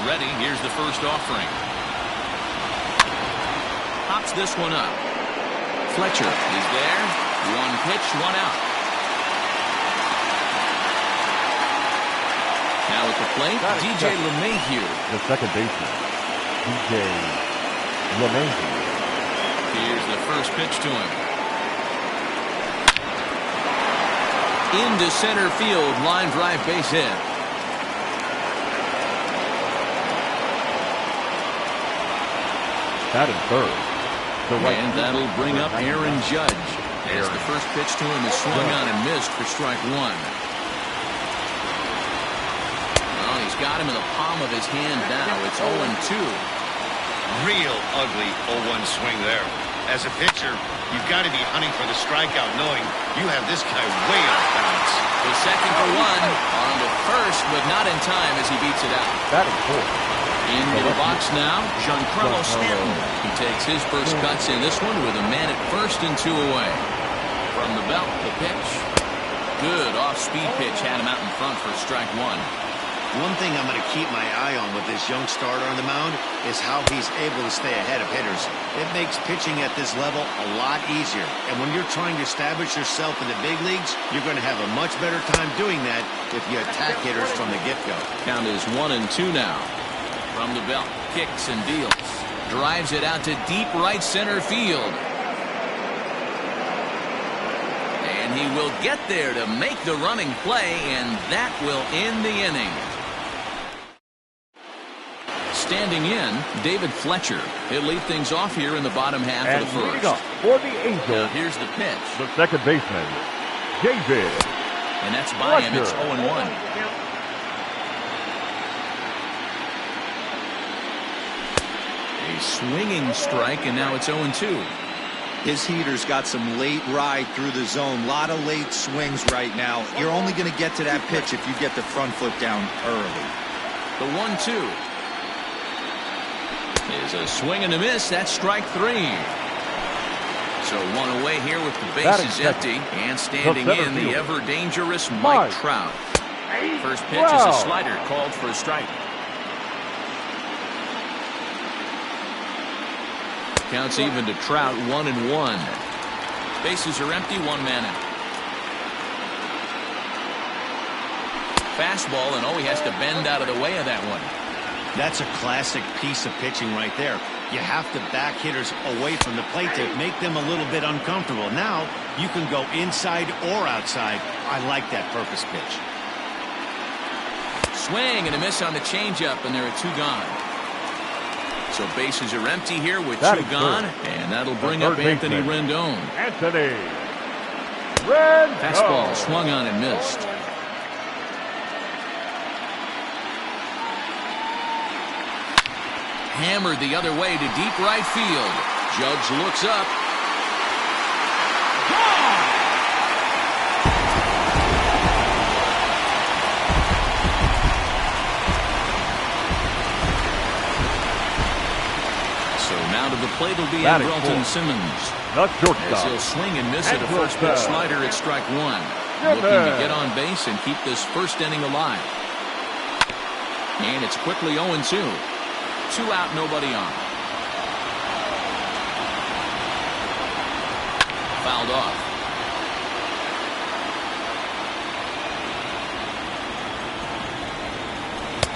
ready. Here's the first offering. Pops this one up. Fletcher is there. One pitch, one out. Now at the plate, DJ LeMahieu. The second baseman, DJ LeMahieu. Here's the first pitch to him. Into center field, line drive, base hit. Batting third. And that'll bring up Aaron Judge. As the first pitch to him is swung on and missed for strike one. Well, he's got him in the palm of his hand now. It's 0-2. Real ugly 0-1 swing there. As a pitcher, you've got to be hunting for the strikeout, knowing you have this guy way off balance. The second for one. On to first, but not in time as he beats it out. Batting fourth. Into the box now, Giancarlo Stanton. He takes his first cuts in this one with a man at first and 2 away. From the belt, the pitch. Good off-speed pitch, had him out in front for strike one. One thing I'm going to keep my eye on with this young starter on the mound is how he's able to stay ahead of hitters. It makes pitching at this level a lot easier. And when you're trying to establish yourself in the big leagues, you're going to have a much better time doing that if you attack hitters from the get-go. Count is 1-2 now. From the belt, kicks and deals. Drives it out to deep right center field. And he will get there to make the running play, and that will end the inning. Standing in, David Fletcher. He'll lead things off here in the bottom half of the first. For the Angels, now here's the pitch. The second baseman, David. And that's by him. It's 0-1. A swinging strike, and now it's 0-2. His heater's got some late ride through the zone. A lot of late swings right now. You're only going to get to that pitch if you get the front foot down early. The 1-2 is a swing and a miss. That's strike three. So one away here with the bases empty. And standing in, the ever-dangerous Mike Trout. First pitch is a slider called for a strike. Counts even to Trout, 1-1. Bases are empty, one man out. Fastball, and he has to bend out of the way of that one. That's a classic piece of pitching right there. You have to back hitters away from the plate to make them a little bit uncomfortable. Now, you can go inside or outside. I like that purpose pitch. Swing and a miss on the changeup, and there are two gone. So bases are empty here with two gone, and that'll bring up Anthony Rendon. Anthony Rendon. Fastball swung on and missed. Hammered the other way to deep right field. Judge looks up. Gone! So now to the plate will be Andrelton Simmons. As he'll swing and miss at a first pitch slider at strike one. Looking to get on base and keep this first inning alive. And it's quickly 0-2. 2 out, nobody on. Fouled off.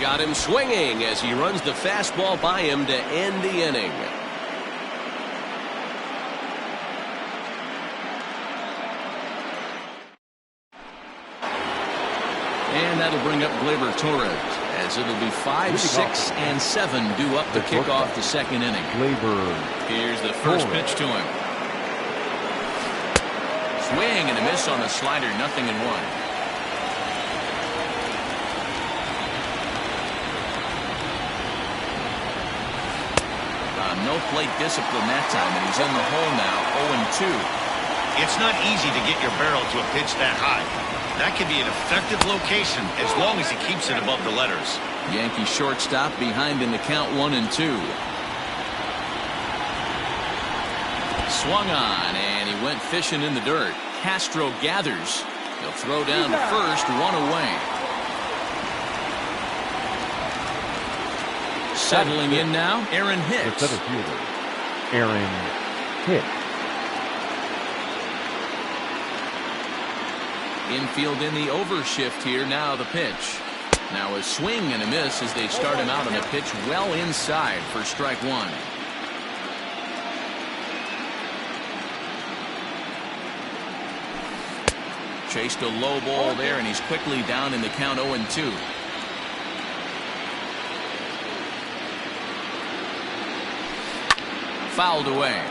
Got him swinging as he runs the fastball by him to end the inning. And that'll bring up Gleyber Torres. As it'll be 5, 6, and 7 due up to kick off the second inning. Here's the first pitch to him. Swing and a miss on the slider, 0-1. No plate discipline that time, and he's in the hole now, 0-2. It's not easy to get your barrel to a pitch that high. That can be an effective location as long as he keeps it above the letters. Yankee shortstop behind in the count, 1-2. Swung on, and he went fishing in the dirt. Castro gathers. He'll throw down to first, one away. Settling in now, Aaron The Hicks. center fielder, Aaron Hicks. Infield in the overshift here. Now the pitch. Now a swing and a miss as they start him out on a pitch well inside for strike one. Chased a low ball there, and he's quickly down in the count 0-2. Fouled away.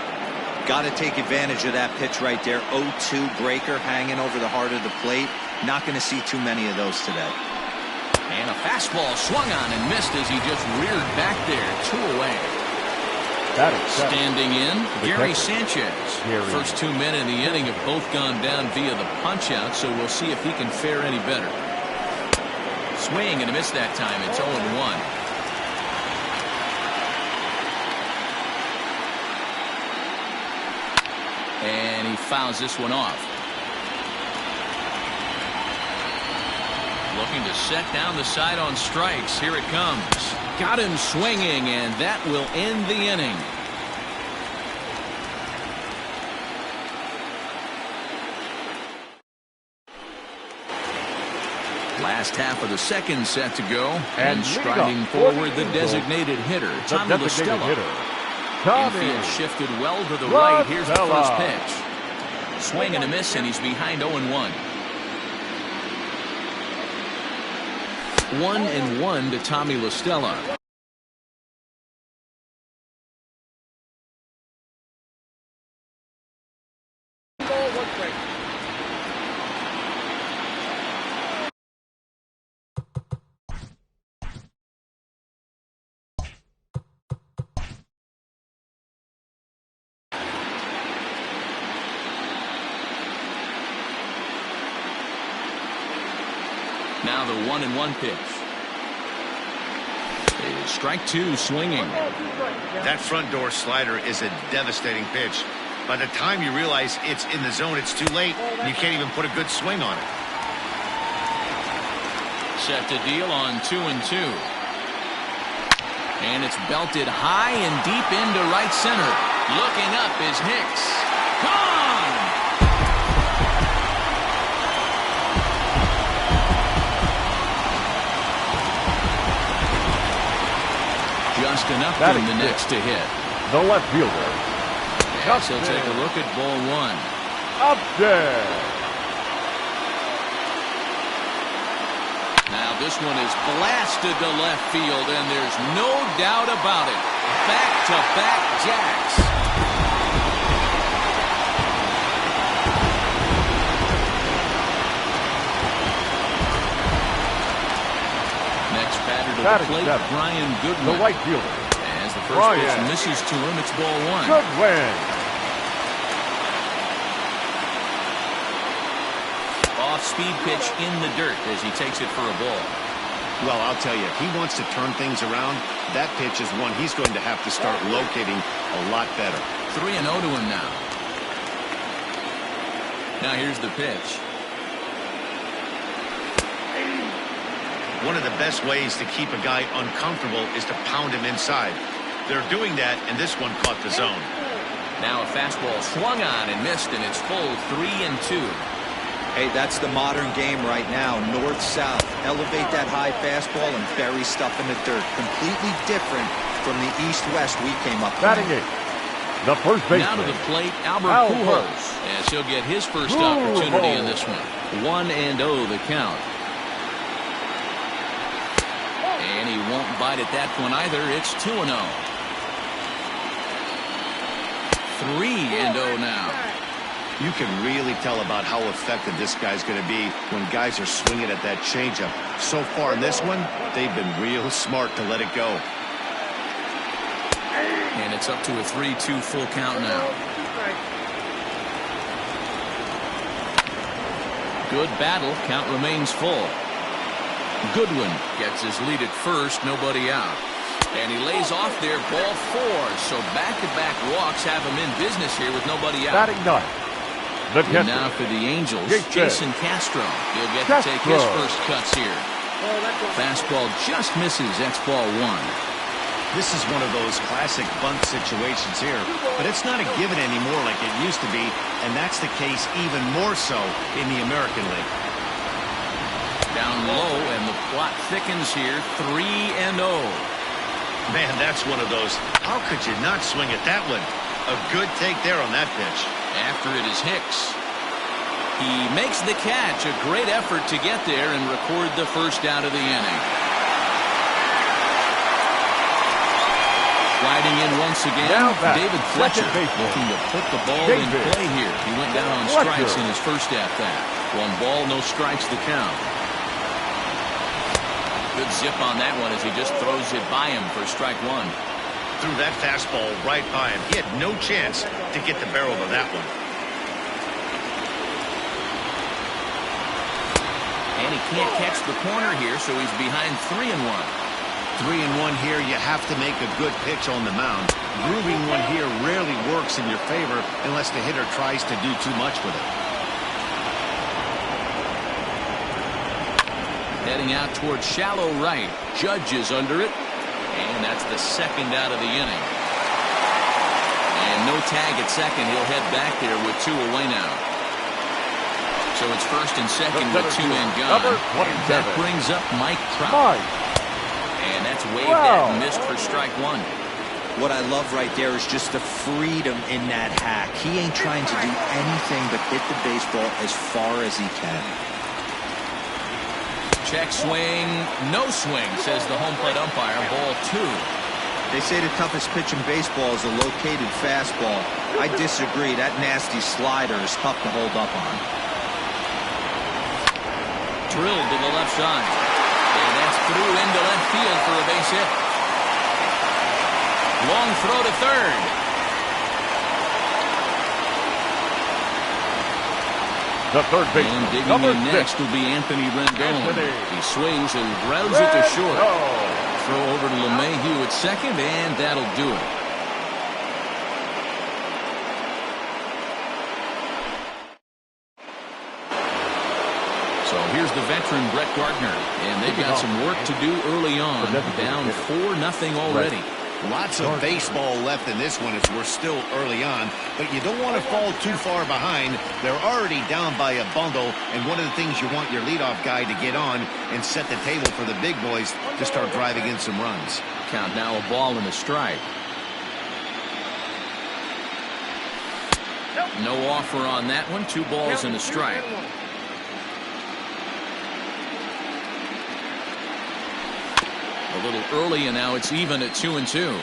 Got to take advantage of that pitch right there. 0-2 breaker hanging over the heart of the plate. Not going to see too many of those today. And a fastball swung on and missed as he just reared back there. 2 away. Standing in, Gary Sanchez. First 2 men in the inning have both gone down via the punch-out, so we'll see if he can fare any better. Swing and a miss that time. It's 0-1. And he fouls this one off. Looking to set down the side on strikes. Here it comes. Got him swinging, and that will end the inning. Last half of the second set to go. And striding forward, the designated hitter, Tommy LaStella. Infield shifted well to the right. Here's the first pitch. Swing and a miss, and he's behind 0-1. 1-1 to Tommy LaStella. Now the 1-1 pitch. Strike two, swinging. That front door slider is a devastating pitch. By the time you realize it's in the zone, it's too late, and you can't even put a good swing on it. Set to deal on 2-2. And it's belted high and deep into right center. Looking up is Hicks. Gone! Just enough in the next to hit. The left fielder. Yes, he'll take a look at ball one. Up there. Now this one is blasted to left field, and there's no doubt about it. Back-to-back jacks. Next batter to the plate, Brian Goodwin. The right fielder. As the first pitch misses to him, it's ball one. Goodwin. Off-speed pitch in the dirt as he takes it for a ball. Well, I'll tell you, if he wants to turn things around, that pitch is one he's going to have to start locating a lot better. 3-0 to him now. Now here's the pitch. One of the best ways to keep a guy uncomfortable is to pound him inside. They're doing that, and this one caught the zone. Now a fastball swung on and missed, and it's full 3-2. Hey, that's the modern game right now. North-south. Elevate that high fastball and bury stuff in the dirt. Completely different from the east-west we came up with. Batting it. The first baseman. Now to the plate, Albert Pujols. As he'll get his first opportunity in this one. 1-0 the count. And he won't bite at that one either. It's 2-0. 3-0 now. You can really tell about how effective this guy's going to be when guys are swinging at that changeup. So far in this one, they've been real smart to let it go. And it's up to a 3-2 full count now. Good battle. Count remains full. Goodwin gets his lead at first. Nobody out. And he lays off there, ball four. So back-to-back walks have him in business here with nobody out. Batting ninth. And now for the Angels, Jason Castro. He'll get to take his first cuts here. Fastball just misses. That's ball one. This is one of those classic bunt situations here, but it's not a given anymore like it used to be, and that's the case even more so in the American League. Down low, and the plot thickens here, 3-0. Man, that's one of those. How could you not swing at that one? A good take there on that pitch. After it is Hicks. He makes the catch. A great effort to get there and record the first out of the inning. Sliding in once again, David Fletcher looking to put the ball in play here. He went down on strikes in his first at-bat. 1 ball, no strikes the count. Good zip on that one as he just throws it by him for strike 1. Threw that fastball right by him. He had no chance to get the barrel of that one. And he can't catch the corner here, so he's behind 3-1. 3-1 here, you have to make a good pitch on the mound. Grooving one here rarely works in your favor unless the hitter tries to do too much with it. Heading out towards shallow right. Judge is under it. And that's the second out of the inning. And no tag at second. He'll head back there with 2 away now. So it's first and second with 2 men gone. And that brings up Mike Trout. And that's waved at and missed for strike 1. What I love right there is just the freedom in that hack. He ain't trying to do anything but hit the baseball as far as he can. Check swing, no swing, says the home plate umpire. Ball 2. They say the toughest pitch in baseball is a located fastball. I disagree. That nasty slider is tough to hold up on. Drilled to the left side. And that's through into left field for a base hit. Long throw to third. The third baseman, and digging number in next 6. will be Anthony Rendon. He swings and grounds it to short. Throw over to LeMahieu at second, and that'll do it. So here's the veteran Brett Gardner, and they've got some work to do early on. Down 4-0 already. Lots of baseball left in this one as we're still early on, but you don't want to fall too far behind. They're already down by a bundle, and one of the things you want your leadoff guy to get on and set the table for the big boys to start driving in some runs. Count now, a ball and a strike. No offer on that one. 2 balls and a strike. A little early, and now it's even at 2-2.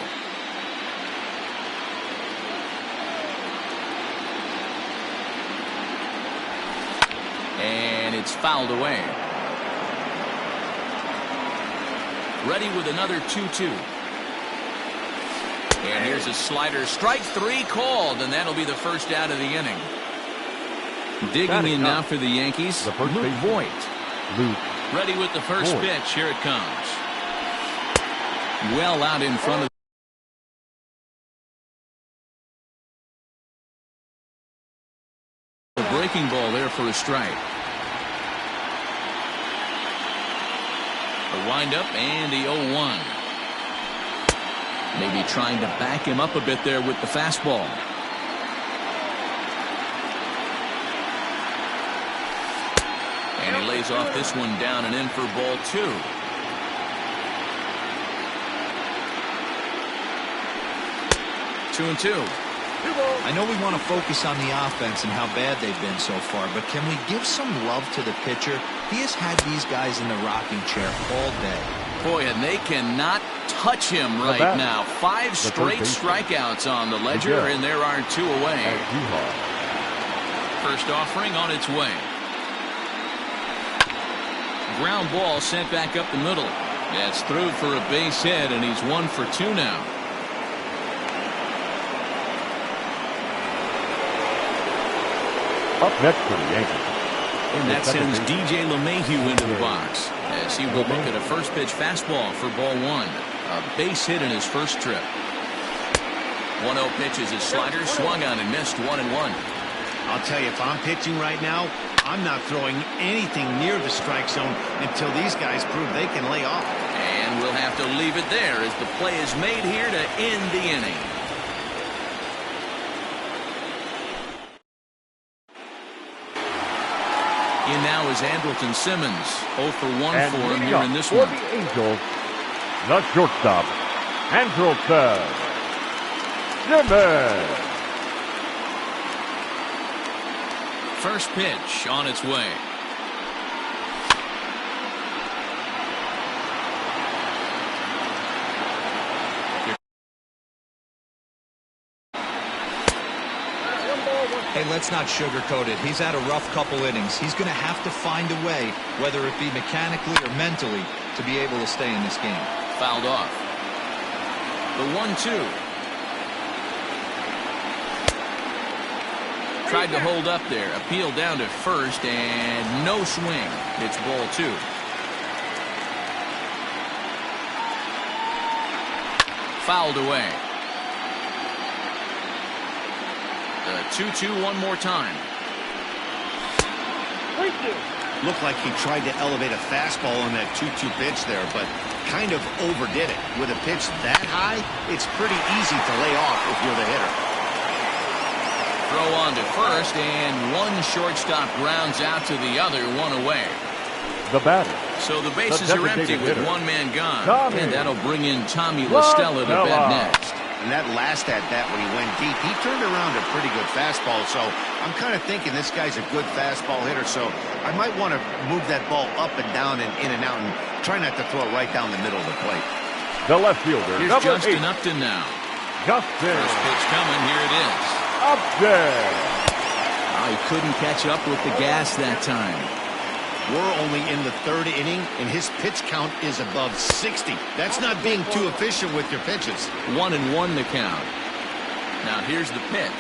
And it's fouled away. Ready with another 2-2. And here's a slider. Strike 3 called, and that'll be the first out of the inning. Digging in now for the Yankees, Luke Voigt. Ready with the first pitch. Here it comes. Well out in front of the breaking ball there for a strike. The windup and the 0-1. Maybe trying to back him up a bit there with the fastball. And he lays off this one down and in for ball 2. Two and 2. I know we want to focus on the offense and how bad they've been so far, but can we give some love to the pitcher? He has had these guys in the rocking chair all day. Boy, and they cannot touch him right now. 5 straight strikeouts on the ledger, and there are 2 away. First offering on its way. Ground ball sent back up the middle. That's through for a base hit, and he's 1 for 2 now. Up next for the Yankees. And that sends DJ LeMahieu into the box as he will look at a first pitch fastball for ball 1. A base hit in his first trip. 1-0 pitch is his slider, swung on and missed. 1-1. I'll tell you, if I'm pitching right now, I'm not throwing anything near the strike zone until these guys prove they can lay off. And we'll have to leave it there as the play is made here to end the inning. In now is Andrelton Simmons. 0 for 1 And for him here in this for one. the Angels, the shortstop, Andrelton Simmons. First pitch on its way. Hey, let's not sugarcoat it. He's had a rough couple innings. He's going to have to find a way, whether it be mechanically or mentally, to be able to stay in this game. Fouled off. The 1-2. Tried to hold up there. Appeal down to first and no swing. It's ball 2. Fouled away. The 2-2 one more time. Looked like he tried to elevate a fastball on that 2-2 pitch there, but kind of overdid it. With a pitch that high, it's pretty easy to lay off if you're the hitter. Throw on to first, and one shortstop grounds out to the other, one away. The batter. So the bases are empty with hitter, one man gone. Tommy. And that'll bring in Tommy La Stella to bat next. And that last at-bat when he went deep, he turned around a pretty good fastball. So I'm kind of thinking this guy's a good fastball hitter. So I might want to move that ball up and down and in and out and try not to throw it right down the middle of the plate. The left fielder, Here's number Justin 8. Upton now. Justin First pitch coming. Here it is. Upton. Oh, he couldn't catch up with the gas that time. We're only in the 3rd inning, and his pitch count is above 60. That's not being too efficient with your pitches. 1-1 the count. Now here's the pitch.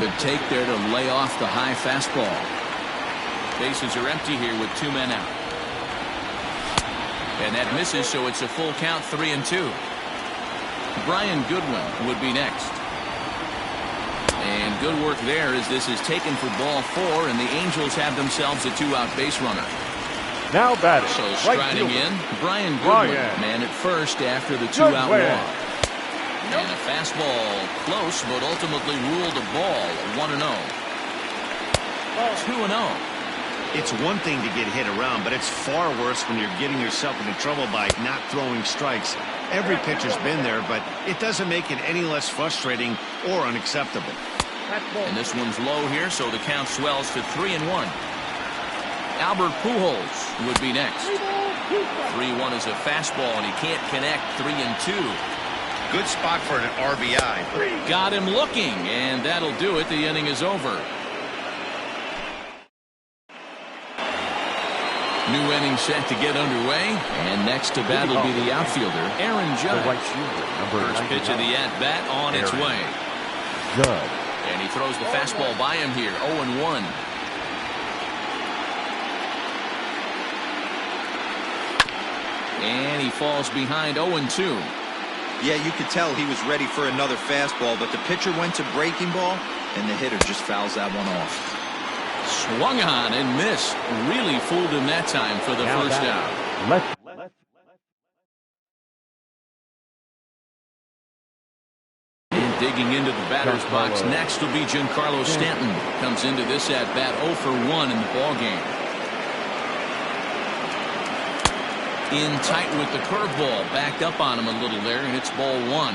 Good take there to lay off the high fastball. Bases are empty here with 2 men out. And that misses, so it's a full count, 3-2. Brian Goodwin would be next. And good work there as this is taken for ball 4, and the Angels have themselves a 2-out base runner. Now batting. So right striding fielder, in, Brian Goodwin, man at first after the 2-out walk. And a fastball close, but ultimately ruled a ball, 1-0. 2-0. It's one thing to get hit around, but it's far worse when you're getting yourself into trouble by not throwing strikes. Every pitcher's been there, but it doesn't make it any less frustrating or unacceptable. And this one's low here, so the count swells to 3-1. Albert Pujols would be next. 3-1 is a fastball, and he can't connect. 3-2. Good spot for an RBI. Got him looking, and that'll do it. The inning is over. New inning set to get underway, and next to bat will be the outfielder, Aaron Judge. The right fielder, number First pitch of the at-bat on its way. Judge. And he throws the fastball by him here, 0-1. And he falls behind 0-2. Yeah, you could tell he was ready for another fastball, but the pitcher went to breaking ball, and the hitter just fouls that one off. Swung on and missed. Really fooled him that time for the first out. And digging into the batter's box next will be Giancarlo Stanton. Comes into this at bat 0 for 1 in the ball game. In tight with the curveball, backed up on him a little there, and it's ball 1.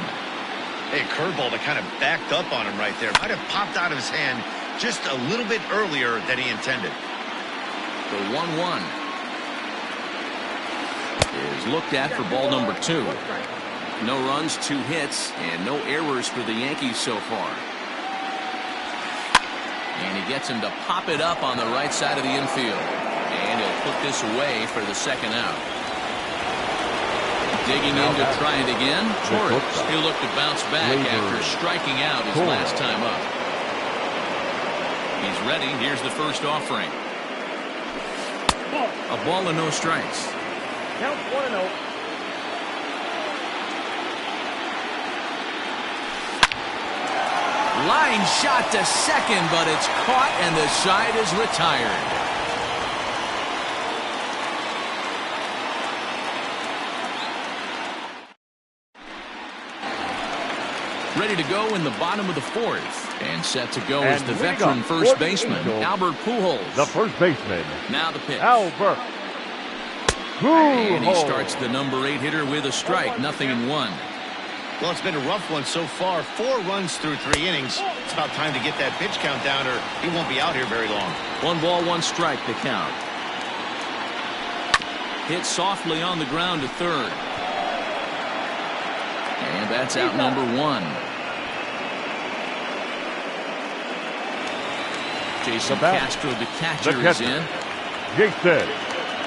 Hey, curveball that kind of backed up on him right there. Might have popped out of his hand just a little bit earlier than he intended. The 1-1 is looked at for ball number 2. No runs, 2 hits, and no errors for the Yankees so far. And he gets him to pop it up on the right side of the infield. And he'll put this away for the second out. Digging in to try it again. Torres, he'll look to bounce back after striking out his last time up. He's ready. Here's the first offering. A ball and no strikes. Count 1-0. Line shot to second, but it's caught and the side is retired. Ready to go in the bottom of the fourth. And set to go is the veteran first baseman, Albert Pujols. The first baseman. Now the pitch. Albert Pujols. And he starts the number 8 hitter with a strike, 0-1. Well, it's been a rough one so far. 4 runs through 3 innings. It's about time to get that pitch count down or he won't be out here very long. 1 ball, 1 strike to count. Hit softly on the ground to third. And that's out number 1. Jason Castro, the catcher, is in. Jason.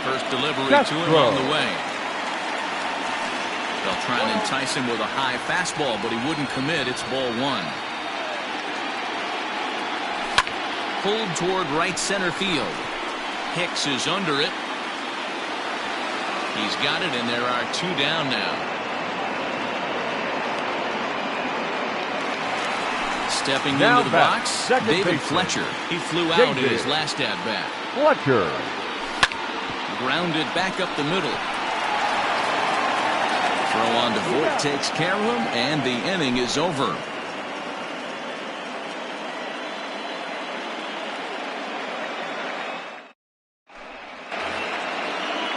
First delivery to him on the way. They'll try and entice him with a high fastball, but he wouldn't commit. It's ball 1. Pulled toward right center field. Hicks is under it. He's got it, and there are 2 down now. Stepping into the box, David Fletcher. He flew out in his last at-bat. Fletcher. Grounded back up the middle. Throw on to Voit takes care of him, and the inning is over.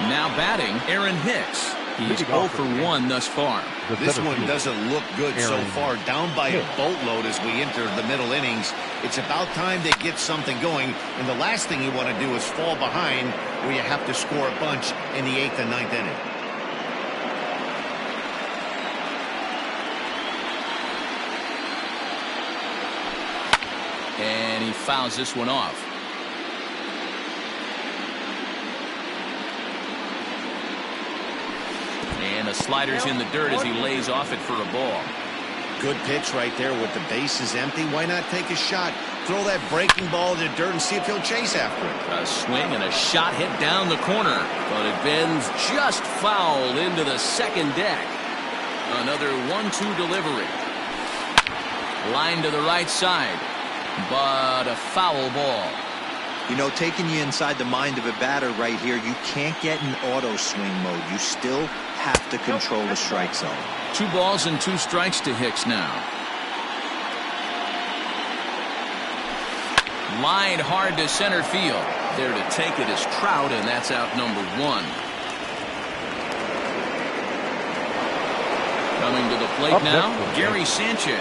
Now batting, Aaron Hicks. He's 0 for 1 thus far. This one doesn't look good so far. Down by a boatload as we enter the middle innings. It's about time they get something going. And the last thing you want to do is fall behind where you have to score a bunch in the 8th and 9th inning. And he fouls this one off. And the slider's in the dirt as he lays off it for a ball. Good pitch right there with the bases empty. Why not take a shot? Throw that breaking ball in the dirt and see if he'll chase after it. A swing and a shot hit down the corner. But it bends just foul into the second deck. Another 1-2 delivery. Line to the right side. But a foul ball. You know, taking you inside the mind of a batter right here, you can't get in auto swing mode. You still have to control the strike zone. 2 balls and 2 strikes to Hicks now. Line hard to center field. There to take it is Trout, and that's out number 1. Coming to the plate now, Gary Sanchez.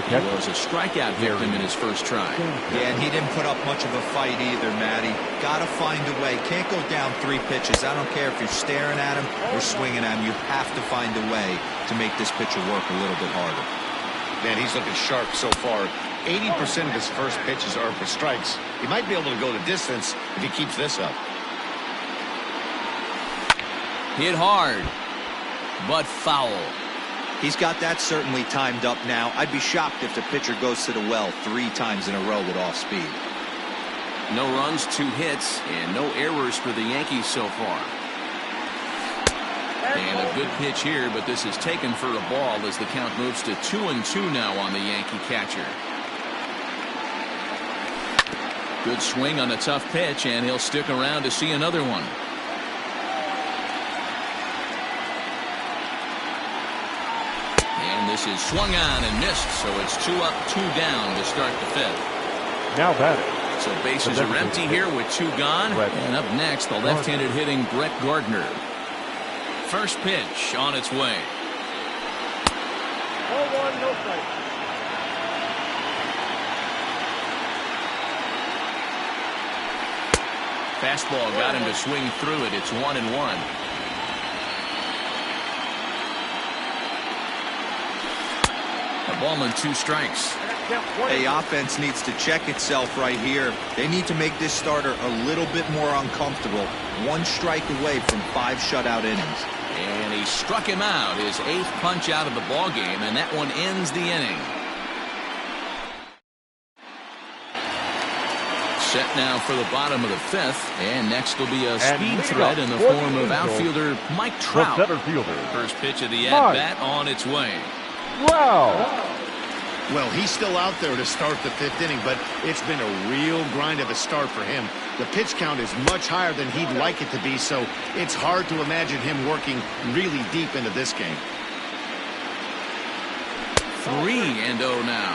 He was a strikeout victim in his first try. Yeah, and he didn't put up much of a fight either, Matty. Gotta find a way. Can't go down 3 pitches. I don't care if you're staring at him or swinging at him. You have to find a way to make this pitcher work a little bit harder. Man, he's looking sharp so far. 80% of his first pitches are for strikes. He might be able to go the distance if he keeps this up. Hit hard, but foul. He's got that certainly timed up now. I'd be shocked if the pitcher goes to the well 3 times in a row with off speed. No runs, 2 hits, and no errors for the Yankees so far. And a good pitch here, but this is taken for a ball as the count moves to 2-2 now on the Yankee catcher. Good swing on a tough pitch, and he'll stick around to see another one. And this is swung on and missed, so it's 2 up, 2 down to start the 5th. Now batting. So bases are empty here with 2 gone. And up next, the left-handed hitting Brett Gardner. First pitch on its way. 0-1, no strike. Fastball got him to swing through it. It's 1-1. A ball and 2 strikes. Hey, offense needs to check itself right here. They need to make this starter a little bit more uncomfortable. 1 strike away from 5 shutout innings. And he struck him out, his 8th punch out of the ball game, and that one ends the inning. Set now for the bottom of the 5th, and next will be a speed threat in the form of outfielder Mike Trout. Center fielder. First pitch of the at-bat on its way. Wow. Well, he's still out there to start the 5th inning, but it's been a real grind of a start for him. The pitch count is much higher than he'd like it to be, so it's hard to imagine him working really deep into this game. 3-0 now.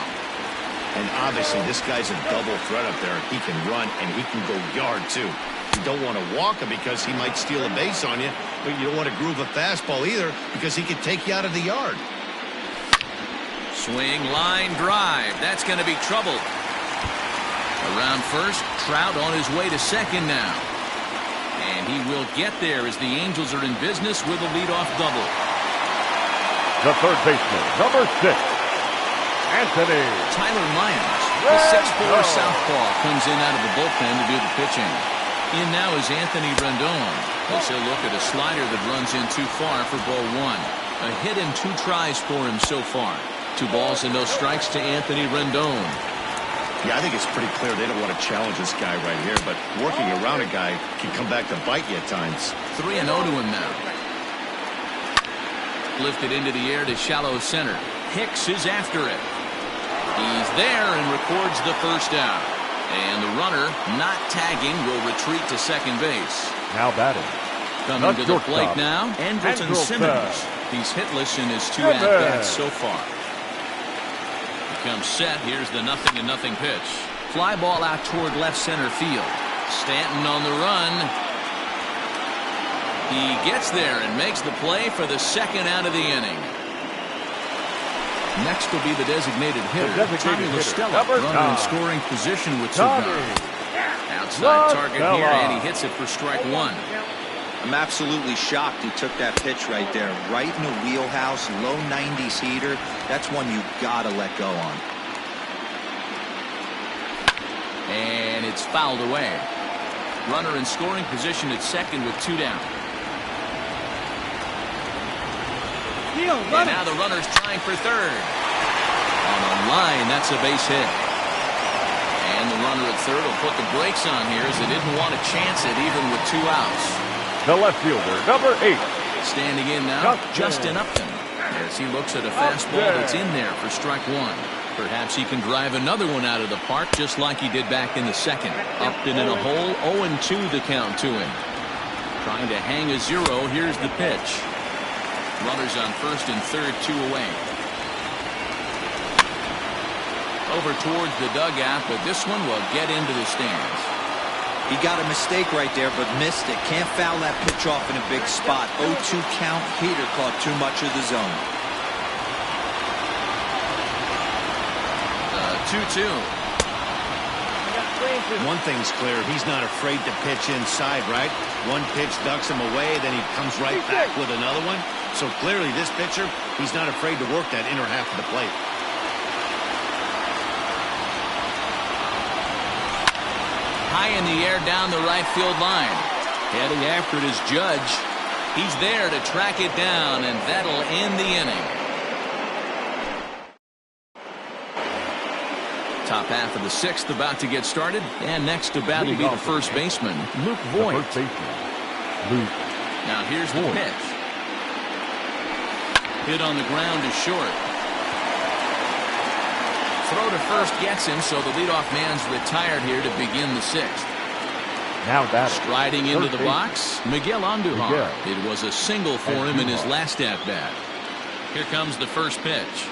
And obviously, this guy's a double threat up there. He can run, and he can go yard, too. You don't want to walk him because he might steal a base on you, but you don't want to groove a fastball either because he can take you out of the yard. Swing, line, drive. That's going to be trouble. Around first, Trout on his way to second now. And he will get there as the Angels are in business with a leadoff double. The third baseman, number 6, Anthony. Tyler Myers, the 6'4" southpaw, comes in out of the bullpen to do the pitching. In now is Anthony Rendon. As he'll look at a slider that runs in too far for ball 1. A hit and 2 tries for him so far. 2 balls and no strikes to Anthony Rendon. Yeah, I think it's pretty clear they don't want to challenge this guy right here, but working around a guy can come back to bite you at times. 3-0 to him now. Lifted into the air to shallow center. Hicks is after it. He's there and records the first out. And the runner, not tagging, will retreat to second base. Now batting. Coming to the plate now, Andrelton Simmons. He's hitless in his 2 at-bats so far. Comes set. Here's the 0-0 pitch. Fly ball out toward left center field. Stanton on the run. He gets there and makes the play for the 2nd out of the inning. Next will be the designated hitter, Tommy La Stella, runner in scoring position with 2 guys. Outside target here, and he hits it for strike 1. I'm absolutely shocked he took that pitch right there. Right in the wheelhouse, low 90s heater. That's one you gotta let go on. And it's fouled away. Runner in scoring position at second with 2 down. And now the runner's trying for third. On a line, that's a base hit. And the runner at third will put the brakes on here as they didn't want to chance it even with 2 outs. The left fielder, number 8. Standing in now, Justin Upton, as he looks at a fastball that's in there for strike 1. Perhaps he can drive another one out of the park just like he did back in the 2nd. Upton in a hole, 0-2 the count to him. Trying to hang a 0, here's the pitch. Runners on first and third, 2 away. Over towards the dugout, but this one will get into the stands. He got a mistake right there, but missed it. Can't foul that pitch off in a big spot. 0-2 count. Heater caught too much of the zone. 2-2. One thing's clear, he's not afraid to pitch inside, right? One pitch ducks him away, then he comes right back with another one. So clearly this pitcher, he's not afraid to work that inner half of the plate. High in the air down the right field line. Heading after it is Judge. He's there to track it down, and that'll end the inning. Top half of the 6th about to get started, and next to bat will be the first baseman, Luke Voigt. Now here's the pitch. Hit on the ground is short. Throw to first gets him, so the leadoff man's retired here to begin the 6th. Now that striding into the box, Miguel Andujar. It was a single for him in his last at-bat. Here comes the first pitch.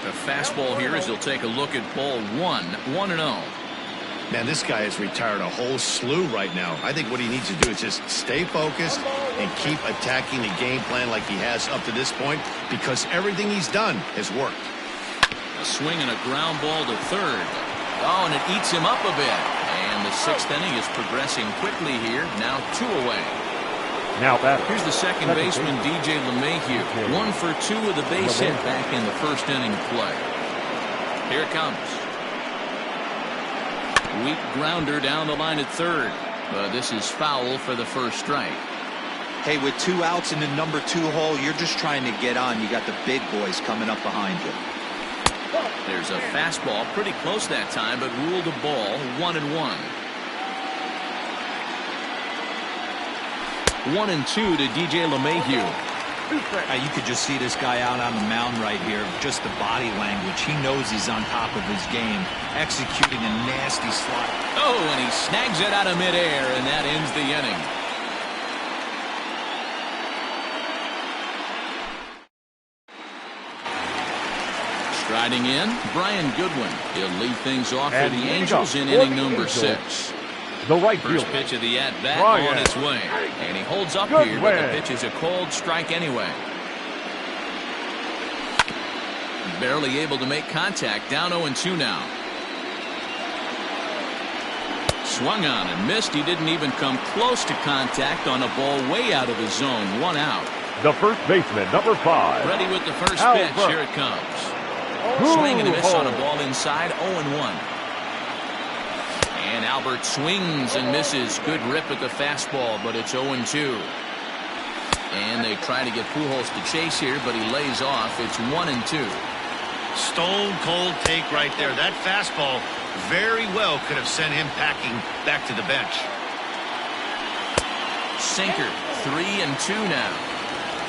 A fastball here as he'll take a look at ball 1, 1-0. Man, this guy has retired a whole slew right now. I think what he needs to do is just stay focused and keep attacking the game plan like he has up to this point, because everything he's done has worked. A swing and a ground ball to third. Oh, and it eats him up a bit. And the 6th inning is progressing quickly here. Now 2 away. Now that here's the second baseman, DJ LeMahieu. 1 for 2 with a base hit back in the first inning of play. Here it comes. Weak grounder down the line at third. But this is foul for the first strike. Hey, with 2 outs in the number 2 hole, you're just trying to get on. You got the big boys coming up behind you. There's a fastball pretty close that time, but ruled a ball, 1-1. 1-2 to DJ LeMahieu. You could just see this guy out on the mound right here. Just the body language. He knows he's on top of his game. Executing a nasty slide. Oh, and he snags it out of midair, and that ends the inning. Striding in, Brian Goodwin. He'll lead things off for the Angels in inning number 6. The right First pitch of the at-bat on its way. And he holds up here, but the pitch is a cold strike anyway. Barely able to make contact. Down 0-2 now. Swung on and missed. He didn't even come close to contact on a ball way out of his zone. 1 out. The first baseman, number 5. Ready with the first pitch. Here it comes. Swing and a miss on a ball inside. 0-1. And Albert swings and misses. Good rip at the fastball, but it's 0-2. And they try to get Pujols to chase here, but he lays off. It's 1-2. Stone cold take right there. That fastball very well could have sent him packing back to the bench. Sinker. 3-2 now.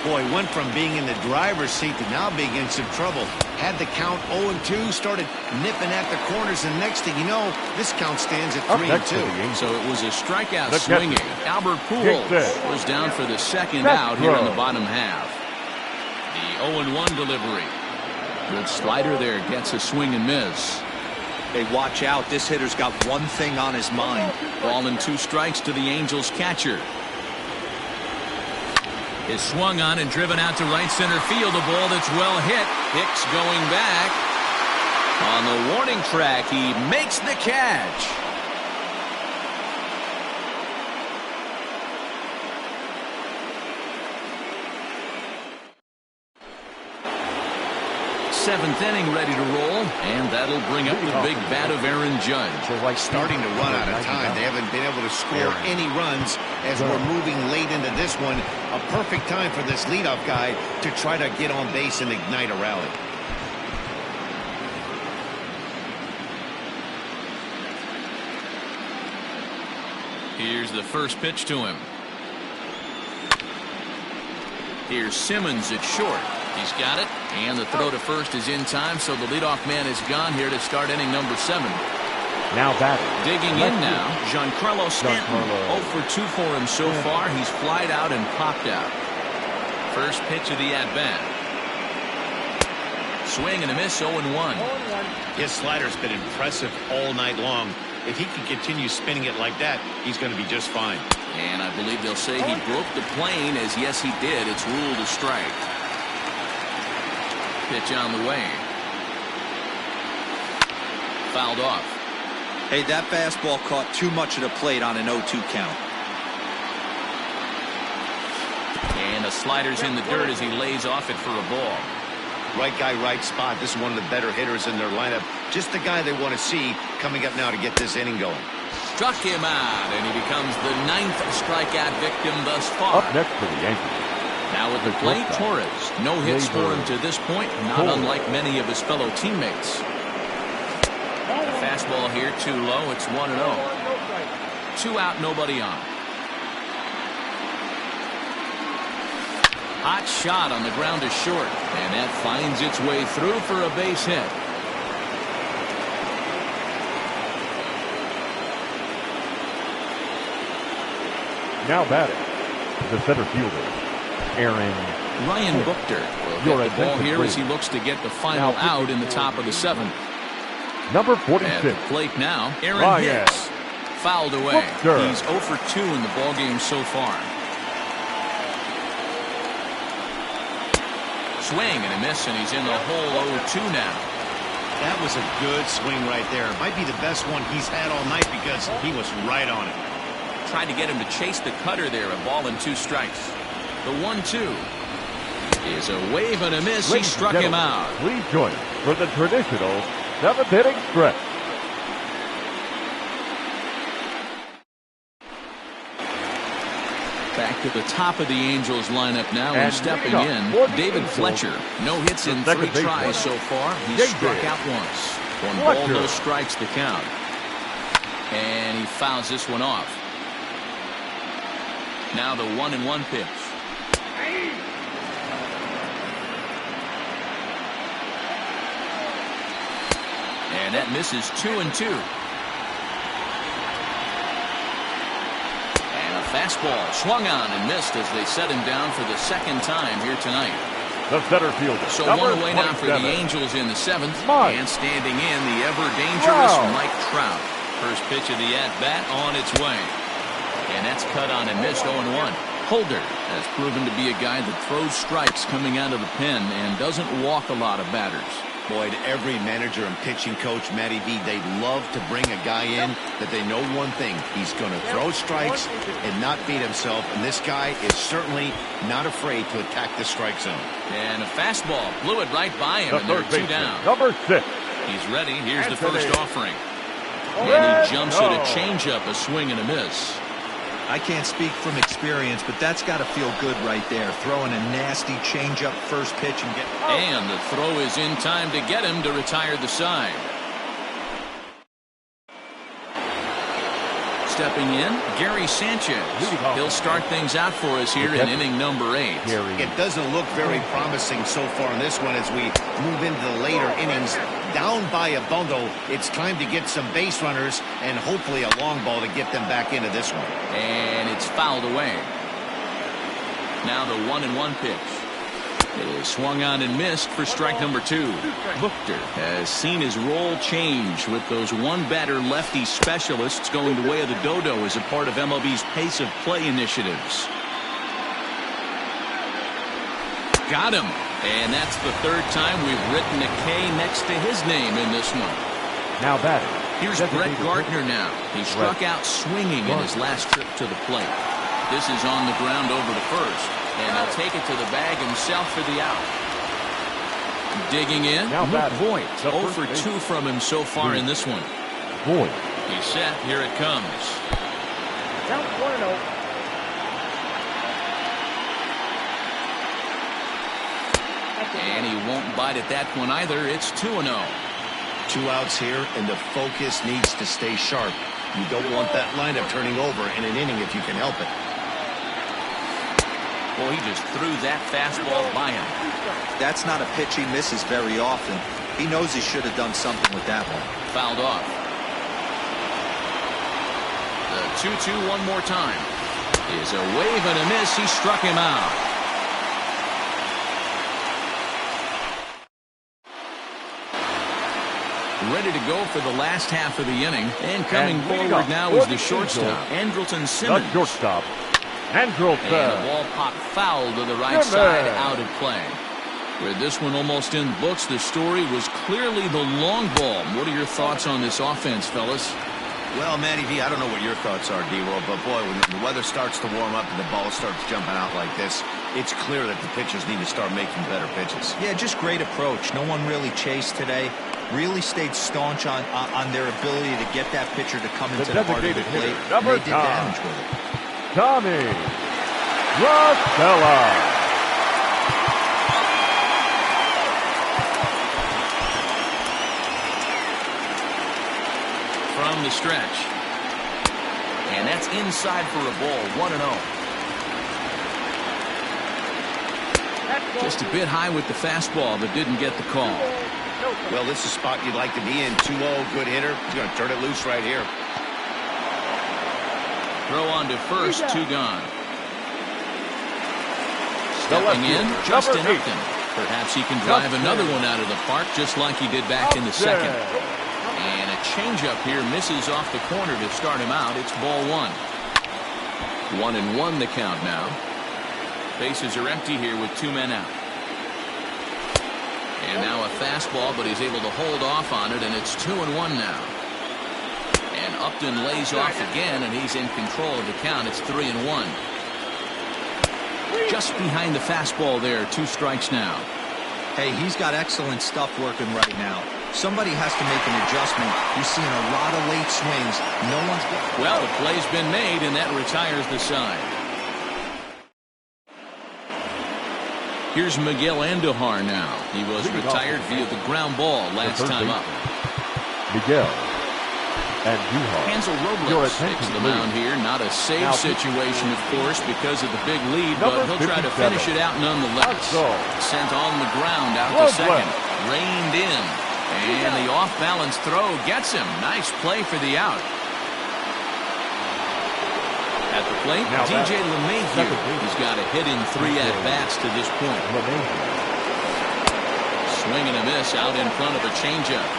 Boy, went from being in the driver's seat to now being in some trouble. Had the count 0-2, started nipping at the corners, and next thing you know, this count stands at 3-2. So it was a strikeout swinging. Albert Pujols was down for the second out here in the bottom half. The 0-1 delivery. Good slider there, gets a swing and miss. Hey, watch out. This hitter's got one thing on his mind. Ball and 2 strikes to the Angels catcher. Is swung on and driven out to right center field. A ball that's well hit. Hicks going back. On the warning track, he makes the catch. Seventh inning ready to roll, and that'll bring up the big bat of Aaron Judge. Starting to run out of time. They haven't been able to score any runs as we're moving late into this one. A perfect time for this leadoff guy to try to get on base and ignite a rally. Here's the first pitch to him. Here's Simmons at short. He's got it, and the throw to first is in time, so the leadoff man is gone here to start inning number 7. Now batting. Digging in now, Giancarlo Stanton. 0 for 2 for him so far. He's flied out and popped out. First pitch of the at-bat. Swing and a miss, 0-1. His slider's been impressive all night long. If he can continue spinning it like that, he's going to be just fine. And I believe they'll say he broke the plane, as yes, he did. It's ruled a strike. Pitch on the way. Fouled off. Hey, that fastball caught too much of the plate on an 0-2 count. And the slider's in the dirt as he lays off it for a ball. Right guy, right spot. This is one of the better hitters in their lineup. Just the guy they want to see coming up now to get this inning going. Struck him out, and he becomes the 9th strikeout victim thus far. Up next for the Yankees. Now at the plate, Torres. No hits for him to this point, not unlike many of his fellow teammates. The fastball here too low. It's 1-0. 2 out, nobody on. Hot shot on the ground to short, and that finds its way through for a base hit. Now batting, the center fielder, Ryan Buchter will get the ball here as he looks to get the final out in the top of the 7th. Number 46. At the plate now, Aaron Hicks. Fouled away. He's 0 for 2 in the ballgame so far. Swing and a miss, and he's in the hole 0-2 now. That was a good swing right there. It might be the best one he's had all night because he was right on it. Tried to get him to chase the cutter there. A ball and 2 strikes. The 1-2 is a wave and a miss. He struck him out. Please join us for the traditional 7th inning stretch. Back to the top of the Angels lineup now, and stepping in, David Fletcher. No hits in 3 tries so far. He's struck out once. 1 ball, no strikes the count. And he fouls this one off. Now the 1-1 pitch. that misses 2-2. And a fastball swung on and missed as they set him down for the second time here tonight. The center fielder. So one away now for the Angels in the 7th. And standing in, the ever-dangerous Mike Trout. First pitch of the at-bat on its way. And that's cut on and missed 0-1. Holder has proven to be a guy that throws strikes coming out of the pen and doesn't walk a lot of batters. Boyd, every manager and pitching coach, Matty V, they love to bring a guy in that they know one thing. He's going to throw strikes and not beat himself. And this guy is certainly not afraid to attack the strike zone. And a fastball blew it right by him, and there are 2 down. Number 6. He's ready. Here's the first offering. And he jumps at a changeup, a swing and a miss. I can't speak from experience, but that's got to feel good right there. Throwing a nasty changeup first pitch and get... And the throw is in time to get him to retire the side. Stepping in, Gary Sanchez. He'll start things out for us here in inning number 8. It doesn't look very promising so far in this one as we move into the later innings. Down by a bundle, it's time to get some base runners and hopefully a long ball to get them back into this one. And it's fouled away. Now the 1-1 pitch. It is swung on and missed for strike number 2. Buchter has seen his role change with those one-batter lefty specialists going the way of the dodo as a part of MLB's pace of play initiatives. Got him. And that's the 3rd time we've written a K next to his name in this one. Now batting. Here's Brett Gardner now. He struck out swinging in his last trip to the plate. This is on the ground over to first. And he'll take it to the bag himself for the out. Digging in, Luke Voigt. 0 for 2 from him so far in this one. Voigt. He's set. Here it comes. Down 1-0. And he won't bite at that one either. It's 2-0. 2 outs here, and the focus needs to stay sharp. You don't want that lineup turning over in an inning if you can help it. Well, he just threw that fastball by him. That's not a pitch he misses very often. He knows he should have done something with that one. Fouled off. The 2-2 one more time. Is a wave and a miss. He struck him out. Ready to go for the last half of the inning. And coming forward now is the shortstop, Andrelton Simmons. The shortstop, Andrelton. And a ball popped foul to the right side, out of play. With this one almost in the books, the story was clearly the long ball. What are your thoughts on this offense, fellas? Well, Matty V, I don't know what your thoughts are, D-Roll, but boy, when the weather starts to warm up and the ball starts jumping out like this, it's clear that the pitchers need to start making better pitches. Yeah, just great approach. No one really chased today. Really stayed staunch on their ability to get that pitcher to come into the heart of the plate. And they did damage with it. Tommy Rosella. From the stretch. And that's inside for a ball. 1-0. Just a bit high with the fastball, but didn't get the call. Well, this is a spot you'd like to be in. 2-0, good hitter. He's going to turn it loose right here. Throw on to first, 2 gone. Stepping in, Justin Upton. Perhaps he can drive another one out of the park just like he did back in the 2nd. And a changeup here misses off the corner to start him out. It's ball 1. 1-1 the count now. Bases are empty here with 2 men out. And now a fastball, but he's able to hold off on it, and it's 2-1 now. And Upton lays off again, and he's in control of the count. It's 3-1. Just behind the fastball there, 2 strikes now. Hey, he's got excellent stuff working right now. Somebody has to make an adjustment. You're seeing a lot of late swings. No one's got... Well, the play's been made, and that retires the side. Here's Miguel Andujar now. He was retired via the ground ball last time up. Miguel Andujar. Hansel Robles takes the mound here. Not a save situation, of course, because of the big lead, but he'll try to finish it out nonetheless. Sent on the ground out to second. Reined in. And the off-balance throw gets him. Nice play for the out. At the plate, DJ LeMahieu. He's got a hit in 3 at-bats to this point. Swing and a miss out in front of a changeup.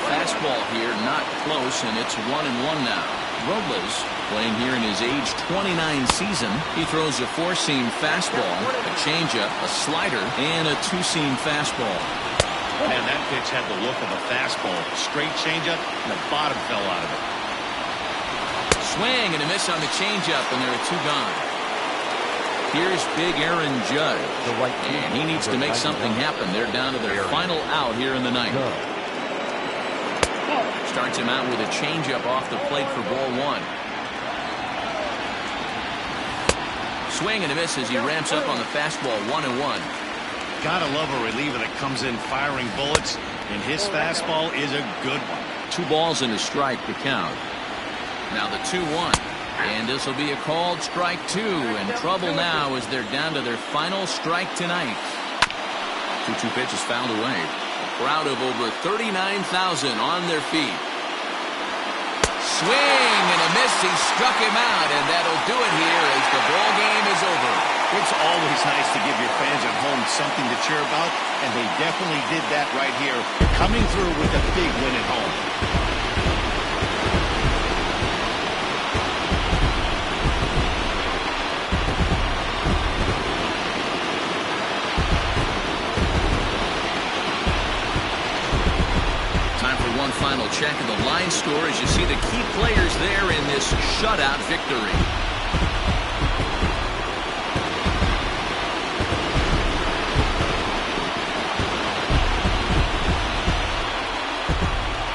Fastball here, not close, and it's 1-1 now. Robles, playing here in his age 29 season, he throws a 4-seam fastball, a changeup, a slider, and a 2-seam fastball. Man, that pitch had the look of a fastball. Straight changeup, and the bottom fell out of it. Swing and a miss on the changeup, and there are 2 gone. Here's big Aaron Judge, and he needs to make something happen. They're down to their final out here in the ninth. Starts him out with a changeup off the plate for ball 1. Swing and a miss as he ramps up on the fastball. 1-1. Gotta love a reliever that comes in firing bullets, and his fastball is a good one. 2 balls and a strike to count. Now the 2-1. And this will be a called strike 2. And trouble now as they're down to their final strike tonight. 2-2 pitch is fouled away. A crowd of over 39,000 on their feet. Swing and a miss. He struck him out, and that'll do it here as the ball game is over. It's always nice to give your fans at home something to cheer about, and they definitely did that right here, coming through with a big win at home. Time for one final check of the line score as you see the key players there in this shutout victory.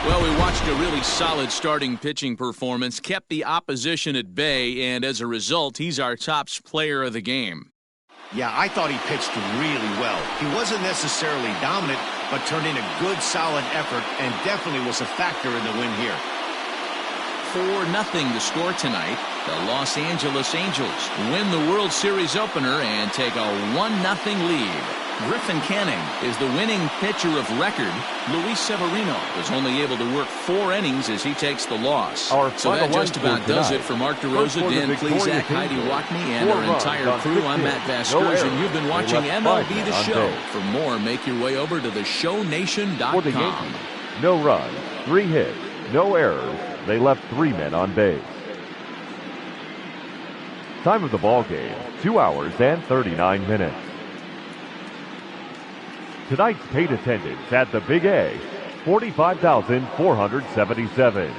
Well, we watched a really solid starting pitching performance, kept the opposition at bay, and as a result, he's our top player of the game. Yeah, I thought he pitched really well. He wasn't necessarily dominant, but turned in a good, solid effort and definitely was a factor in the win here. 4-0 the score tonight. The Los Angeles Angels win the World Series opener and take a 1-0 lead. Griffin Canning is the winning pitcher of record. Luis Severino was only able to work 4 innings as he takes the loss. So that just about does it for Mark DeRosa, Dan Plesac, Heidi Wackney, and our entire crew. I'm Matt Vasgersian, and you've been watching MLB The Show. For more, make your way over to theshownation.com. For the Yankees, no runs, 3 hits, no errors. They left 3 men on base. Time of the ball game, 2 hours and 39 minutes. Tonight's paid attendance at the Big A, 45,477.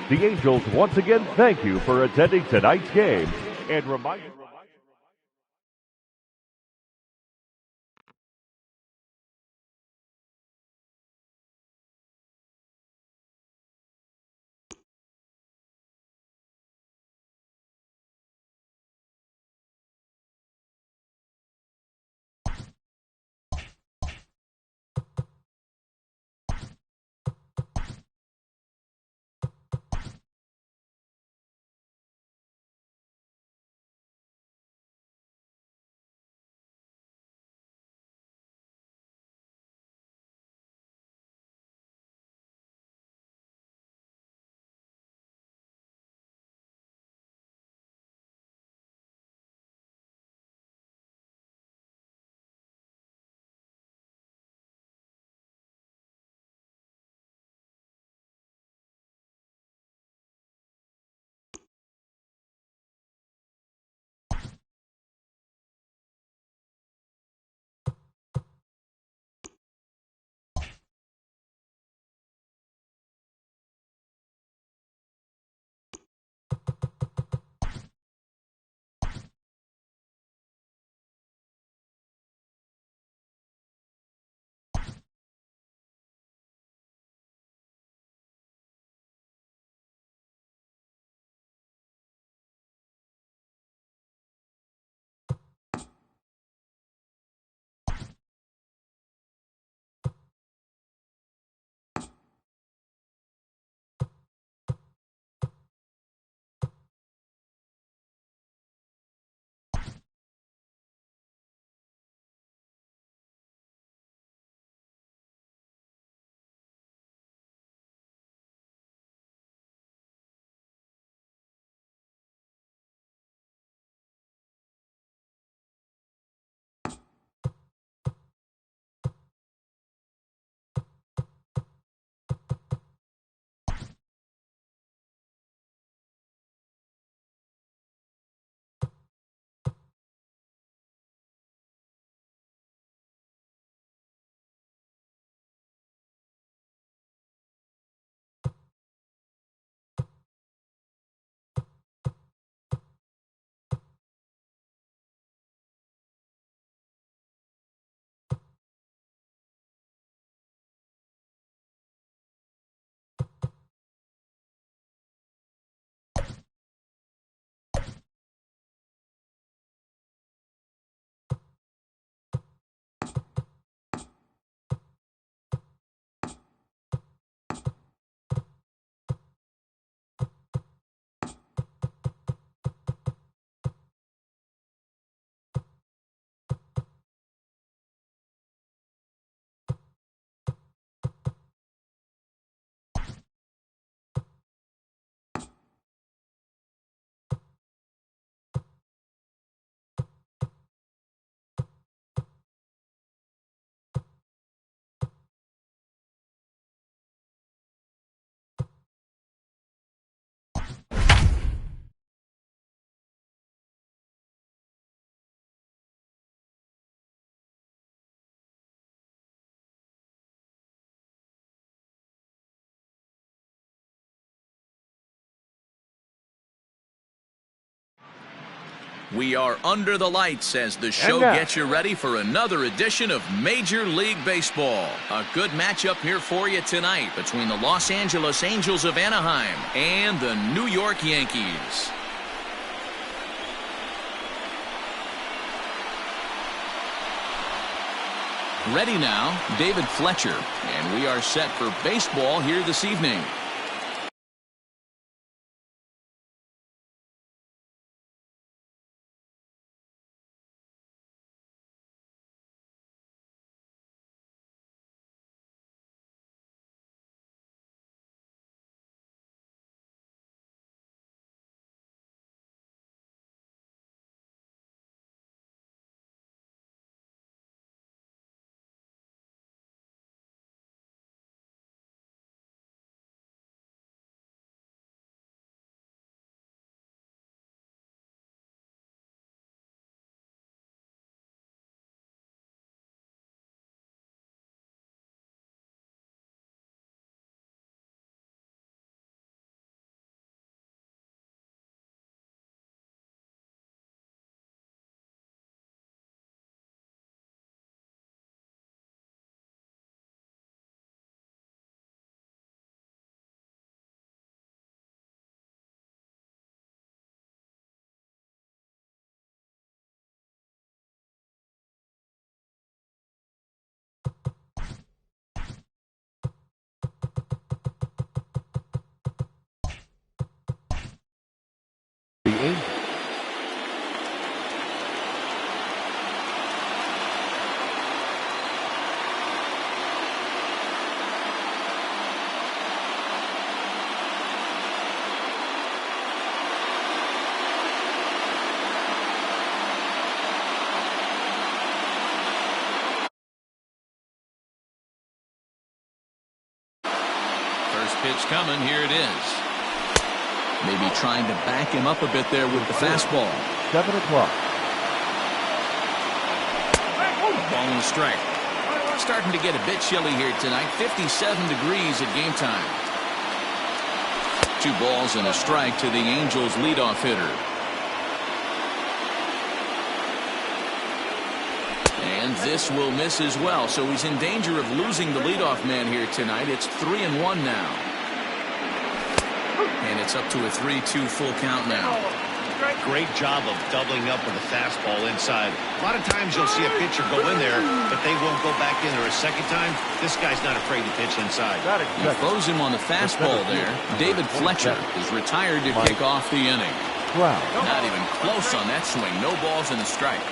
The Angels once again thank you for attending tonight's game and remind you We are under the lights as the show gets you ready for another edition of Major League Baseball. A good matchup here for you tonight between the Los Angeles Angels of Anaheim and the New York Yankees. Ready now, David Fletcher, and we are set for baseball here this evening. Pitch coming. Here it is. Maybe trying to back him up a bit there with the fastball. 7 o'clock. Ball and a strike. Starting to get a bit chilly here tonight. 57 degrees at game time. 2 balls and a strike to the Angels leadoff hitter. And this will miss as well, so he's in danger of losing the leadoff man here tonight. It's 3-1 now. And it's up to a 3-2 full count now. Great job of doubling up with a fastball inside. A lot of times you'll see a pitcher go in there, but they won't go back in there a second time. This guy's not afraid to pitch inside. He throws him on the fastball there. David Fletcher is retired to kick off the inning. Not even close on that swing. No balls and a strike.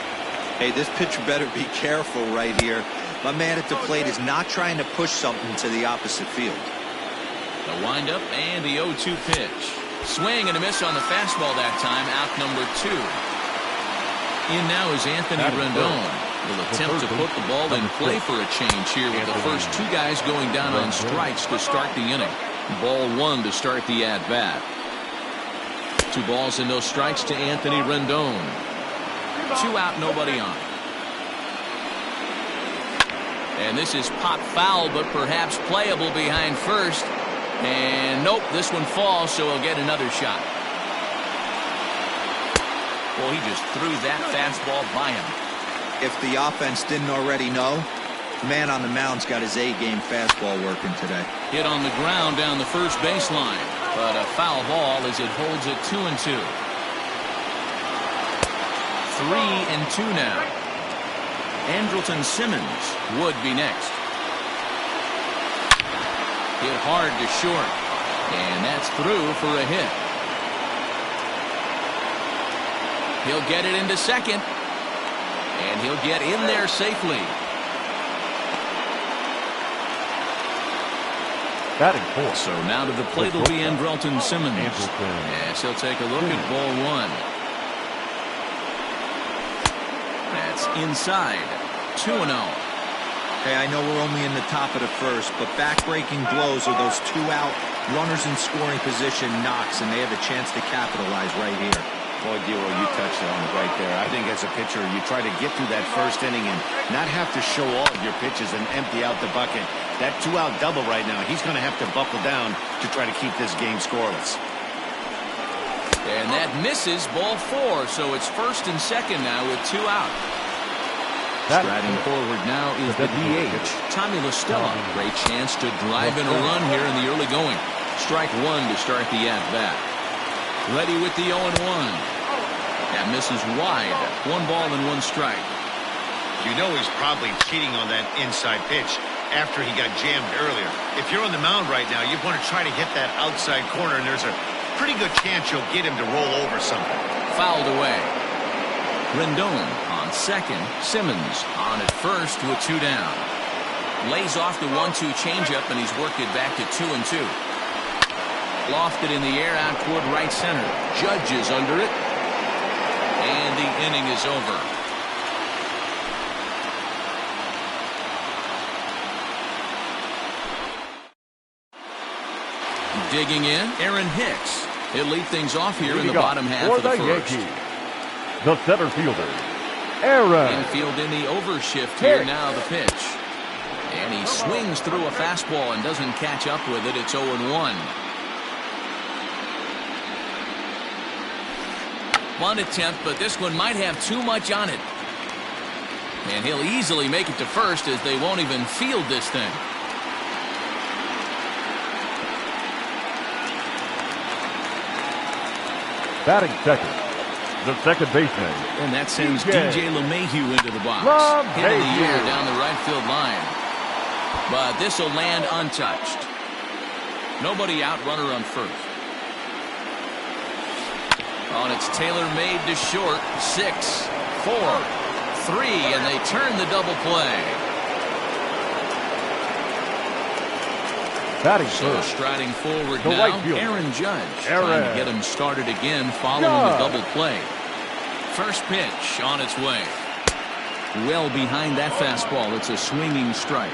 Hey, this pitcher better be careful right here. My man at the plate is not trying to push something to the opposite field. The windup and the 0-2 pitch. Swing and a miss on the fastball that time. Out number 2. In now is Anthony Rendon. Will attempt to put the ball in play for a change here with the first 2 guys going down on strikes to start the inning. Ball 1 to start the at-bat. 2 balls and no strikes to Anthony Rendon. 2 out, nobody on. And this is pop foul, but perhaps playable behind first. And nope, this one falls, so he'll get another shot. Well, he just threw that fastball by him. If the offense didn't already know, the man on the mound's got his A-game fastball working today. Hit on the ground down the first baseline, but a foul ball as it holds it 2-2. 3-2 now. Andrelton Simmons would be next. Hit hard to short, and that's through for a hit. He'll get it into second, and he'll get in there safely. Batting 4. So now to the plate will be Andrelton Simmons. Yes, he'll take a look at ball 1. That's inside. 2-0. Hey, I know we're only in the top of the first, but back-breaking blows are those 2 out, runners in scoring position knocks, and they have a chance to capitalize right here. Boy, Dero, you touched it on it right there. I think as a pitcher, you try to get through that first inning and not have to show all of your pitches and empty out the bucket. That 2-out double right now, he's going to have to buckle down to try to keep this game scoreless. And that misses, ball 4, so it's first and second now with 2 out. Striding forward now is the DH, Tommy LaStella. Great chance to drive in a run here in the early going. Strike 1 to start the at-bat. Ready with the 0-1. That misses wide. 1 ball and 1 strike. You know he's probably cheating on that inside pitch after he got jammed earlier. If you're on the mound right now, you want to try to hit that outside corner, and there's a pretty good chance you'll get him to roll over something. Fouled away. Rendon on second. Simmons on at first with 2 down. Lays off the 1-2 changeup, and he's worked it back to 2-2. Lofted in the air out toward right center. Judge is under it. And the inning is over. Digging in, Aaron Hicks. He'll lead things off here in the bottom half of the first. Yankees, the center fielder, Aaron. Infield in the overshift here now, the pitch. And he swings through a fastball and doesn't catch up with it. It's 0-1. One attempt, but this one might have too much on it. And he'll easily make it to first as they won't even field this thing. Batting second, the second baseman. And that sends DJ LeMahieu into the box. Hit in the air down the right field line. But this will land untouched. Nobody out, runner on first. On it's Taylor made to short. 6, 4, 3, and they turn the double play. So striding forward now, Aaron Judge. Trying to get him started again following the double play. First pitch on its way. Well behind that fastball. It's a swinging strike.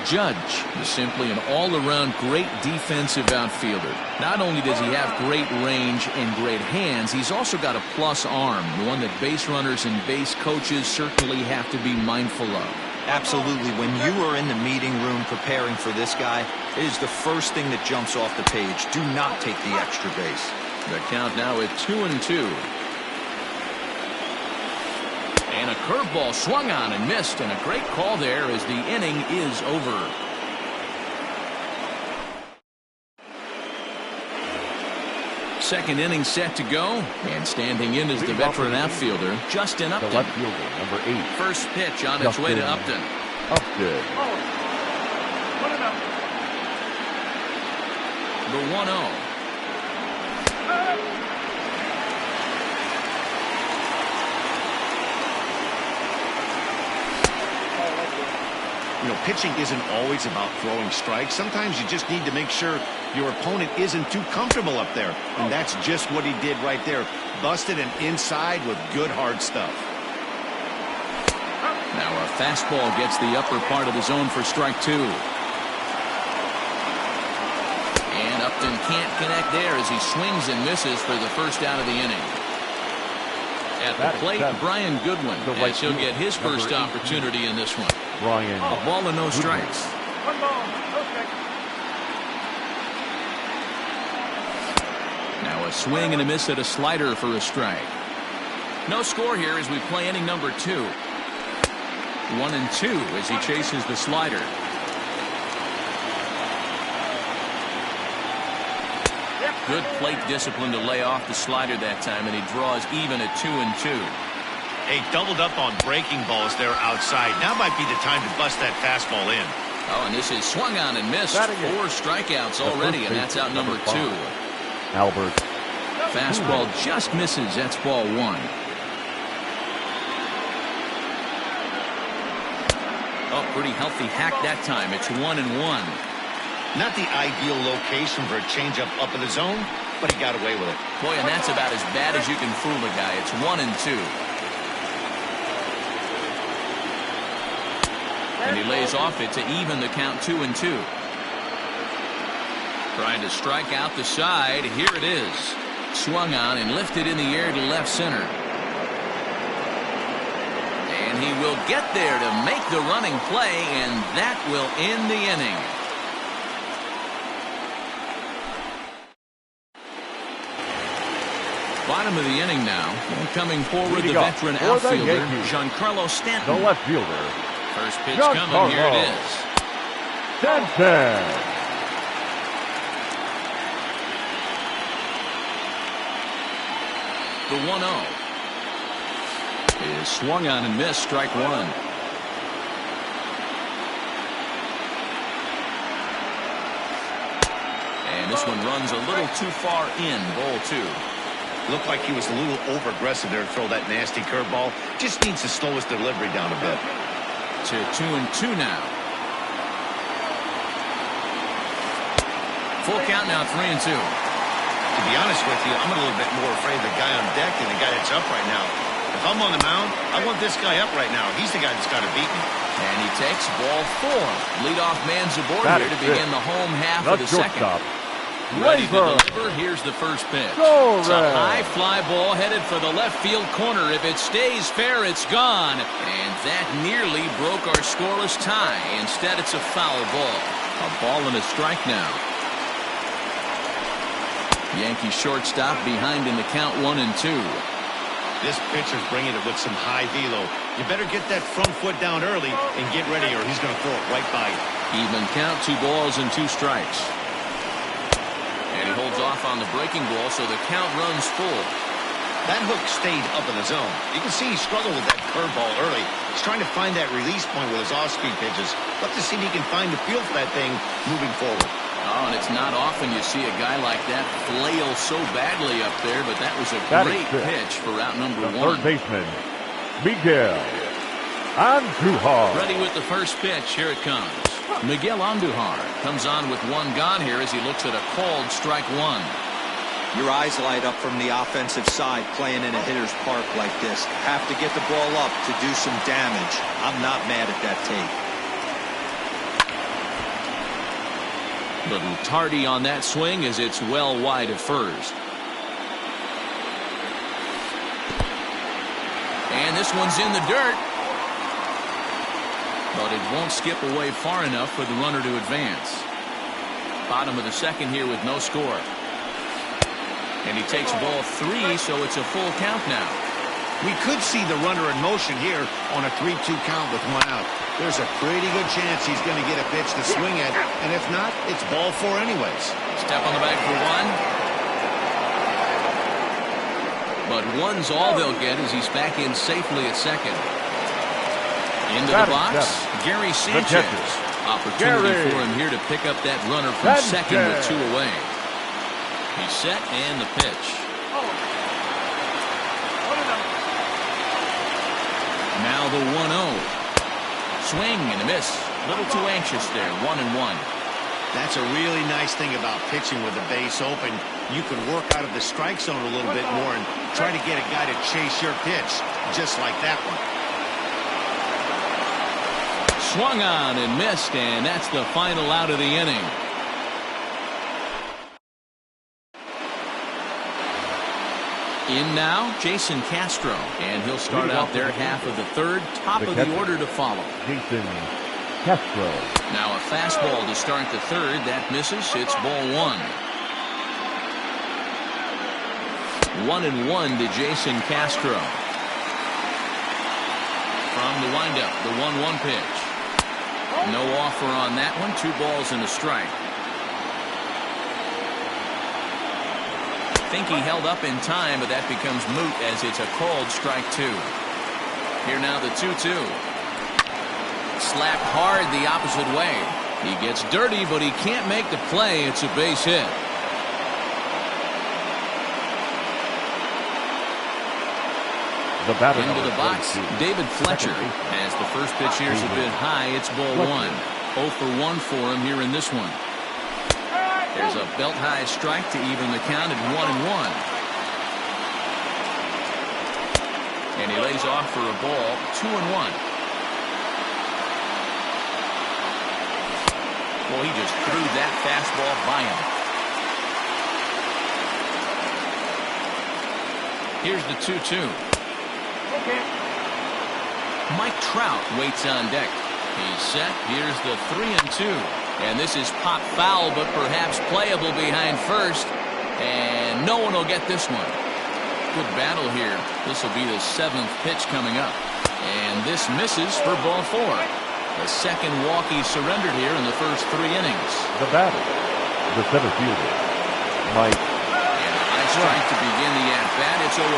Judge is simply an all-around great defensive outfielder. Not only does he have great range and great hands, he's also got a plus arm, one that base runners and base coaches certainly have to be mindful of. Absolutely. When you are in the meeting room preparing for this guy, it is the first thing that jumps off the page. Do not take the extra base. The count now at 2-2. And a curveball swung on and missed, and a great call there as the inning is over. Second inning set to go, and standing in is the veteran outfielder, Justin Upton. The left fielder, number 8. First pitch on its way to Upton. The 1-0. You know, pitching isn't always about throwing strikes. Sometimes you just need to make sure your opponent isn't too comfortable up there. And that's just what he did right there. Busted an inside with good hard stuff. Now a fastball gets the upper part of the zone for strike 2. And Upton can't connect there as he swings and misses for the first out of the inning. At the plate, Brian Goodwin, as he'll get his first opportunity in this one. A ball and no strikes. 1 ball, no strikes. Now a swing and a miss at a slider for a strike. No score here as we play inning number 2. 1-2 as he chases the slider. Good plate discipline to lay off the slider that time, and he draws even at 2-2. Hey, doubled up on breaking balls there outside. Now might be the time to bust that fastball in. Oh, and this is swung on and missed. 4 strikeouts already, and that's out number 2. Albert. Fastball just misses. That's ball 1. Oh, pretty healthy hack that time. It's 1-1. Not the ideal location for a changeup up in the zone, but he got away with it. Boy, and that's about as bad as you can fool a guy. It's 1-2. And he lays off it to even the count 2-2. Trying to strike out the side. Here it is. Swung on and lifted in the air to left center. And he will get there to make the running play, and that will end the inning. Bottom of the inning now. Coming forward, the veteran outfielder, Giancarlo Stanton. The left fielder. First pitch coming. Here it is. Stanton. The 1-0 is swung on and missed. Strike one. And this one runs a little too far in. Ball two. Looked like he was a little over-aggressive there to throw that nasty curveball. Just needs to slow his delivery down a bit. To 2-2 now. Full count now, 3-2. To be honest with you, I'm a little bit more afraid of the guy on deck than the guy that's up right now. If I'm on the mound, I want this guy up right now. He's the guy that's got to beat me. And he takes ball four. Leadoff man's aboard here to begin the home half of the second. Ready to deliver. Here's the first pitch. It's a high fly ball headed for the left field corner. If it stays fair, it's gone. And that nearly broke our scoreless tie. Instead, it's a foul ball. A ball and a strike now. Yankee shortstop behind in the count 1-2. This pitcher's bringing it with some high velo. You better get that front foot down early and get ready or he's going to throw it right by you. Even count, 2 balls and 2 strikes. And he holds off on the breaking ball, so the count runs full. That hook stayed up in the zone. You can see he struggled with that curveball early. He's trying to find that release point with his off-speed pitches. Love to see if he can find the feel for that thing moving forward. Oh, and it's not often you see a guy like that flail so badly up there, but that was a great pitch for route number 1. Third baseman, Miguel Andujar. Ready with the first pitch. Here it comes. Miguel Andujar comes on with 1 gone here as he looks at a called strike 1. Your eyes light up from the offensive side playing in a hitter's park like this. Have to get the ball up to do some damage. I'm not mad at that take. Little tardy on that swing as it's well wide of first. And this one's in the dirt. But it won't skip away far enough for the runner to advance. Bottom of the second here with no score. And he takes ball 3, so it's a full count now. We could see the runner in motion here on a 3-2 count with 1 out. There's a pretty good chance he's going to get a pitch to swing at, and if not, it's ball 4 anyways. Step on the bag for 1. But 1's all they'll get as he's back in safely at second. Into the box, Gary Sanchez. Opportunity for him here to pick up that runner from second with 2 away. He's set and the pitch. Now the 1-0. Swing and a miss. A little too anxious there. 1-1. That's a really nice thing about pitching with the base open. You can work out of the strike zone a little bit more and try to get a guy to chase your pitch, just like that one. Swung on and missed, and that's the final out of the inning. In now, Jason Castro, and he'll start out their half of the third, top of the order to follow. Jason Castro. Now a fastball to start the third. That misses. It's ball 1. 1-1 to Jason Castro. From the windup, the 1-1 pitch. No offer on that one. 2 balls and a strike. Think he held up in time, but that becomes moot as it's a called strike 2. Here now the 2-2. Slapped hard the opposite way. He gets dirty, but he can't make the play. It's a base hit. Into the box, David Fletcher. As the first pitch here's a bit high, it's ball 1. 0 for 1 for him here in this one. There's a belt-high strike to even the count at 1-1. And he lays off for a ball, 2-1. Well, he just threw that fastball by him. Here's the 2-2. Mike Trout waits on deck. He's set. Here's the 3-2. And this is pop foul, but perhaps playable behind first. And no one will get this one. Good battle here. This will be the 7th pitch coming up. And this misses for ball 4. The second walk he surrendered here in the first 3 innings. The batter, the center fielder, Mike. And a high strike to begin the at-bat. It's 0-1.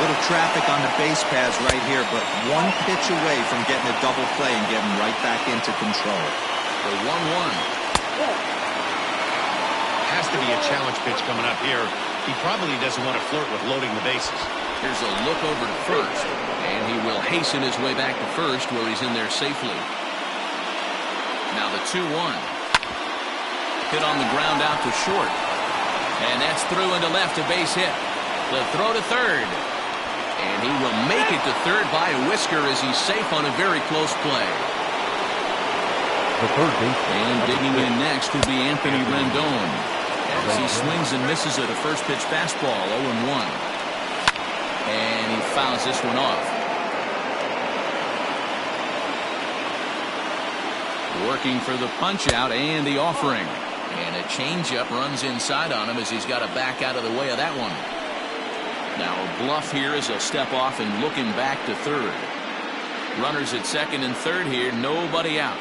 Little traffic on the base paths right here, but one pitch away from getting a double play and getting right back into control. The 1-1. Has to be a challenge pitch coming up here. He probably doesn't want to flirt with loading the bases. Here's a look over to first, and he will hasten his way back to first where he's in there safely. Now the 2-1. Hit on the ground out to short. And that's through into left, a base hit. The throw to third. And he will make it to third by a whisker as he's safe on a very close play. The third base. And digging in next will be Anthony Rendon as he swings and misses at a first pitch fastball, 0-1. And he fouls this one off. Working for the punch out and the offering. And a changeup runs inside on him as he's got to back out of the way of that one. Now a bluff here as he'll step off and looking back to third. Runners at second and third here, nobody out.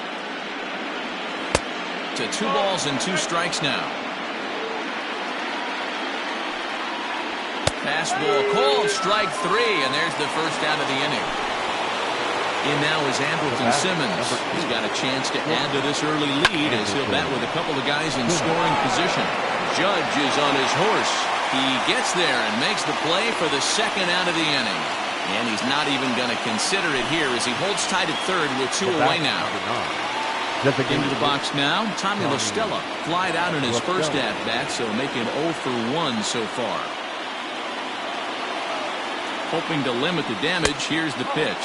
To 2 balls and 2 strikes now. Fastball called, strike 3, and there's the first out of the inning. In now is Andrelton Simmons. He's got a chance to add to this early lead as he'll bat with a couple of guys in scoring position. Judge is on his horse. He gets there and makes the play for the second out of the inning. And he's not even going to consider it here as he holds tight at third with 2 away now. Into the box now, Tommy La Stella flied out in his first at-bat, so making 0 for 1 so far. Hoping to limit the damage, here's the pitch.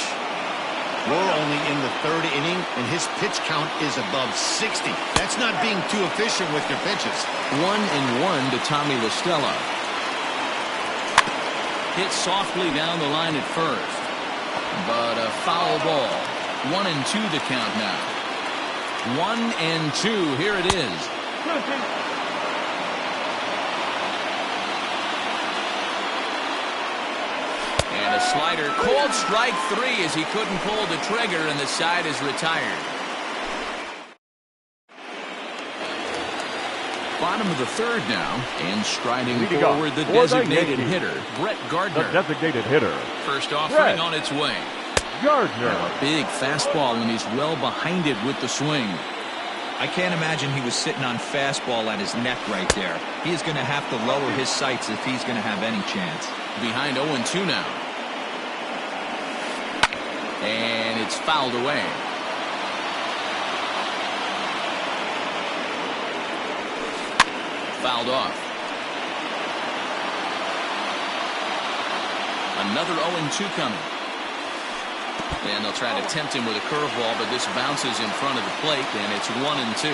We're only in the 3rd inning, and his pitch count is above 60. That's not being too efficient with your pitches. 1-1 to Tommy La Stella. Hit softly down the line at first. But a foul ball. 1-2 the count now. 1-2. Here it is. And a slider called strike 3 as he couldn't pull the trigger and the side is retired. Bottom of the 3rd now, and striding forward the designated hitter, Brett Gardner. The designated hitter. First offering on its way. Gardner. Now a big fastball, and he's well behind it with the swing. I can't imagine he was sitting on fastball at his neck right there. He is going to have to lower his sights if he's going to have any chance. Behind 0-2 now. And it's fouled away. Fouled off. Another 0-2 coming. And they'll try to tempt him with a curveball, but this bounces in front of the plate, and it's 1-2.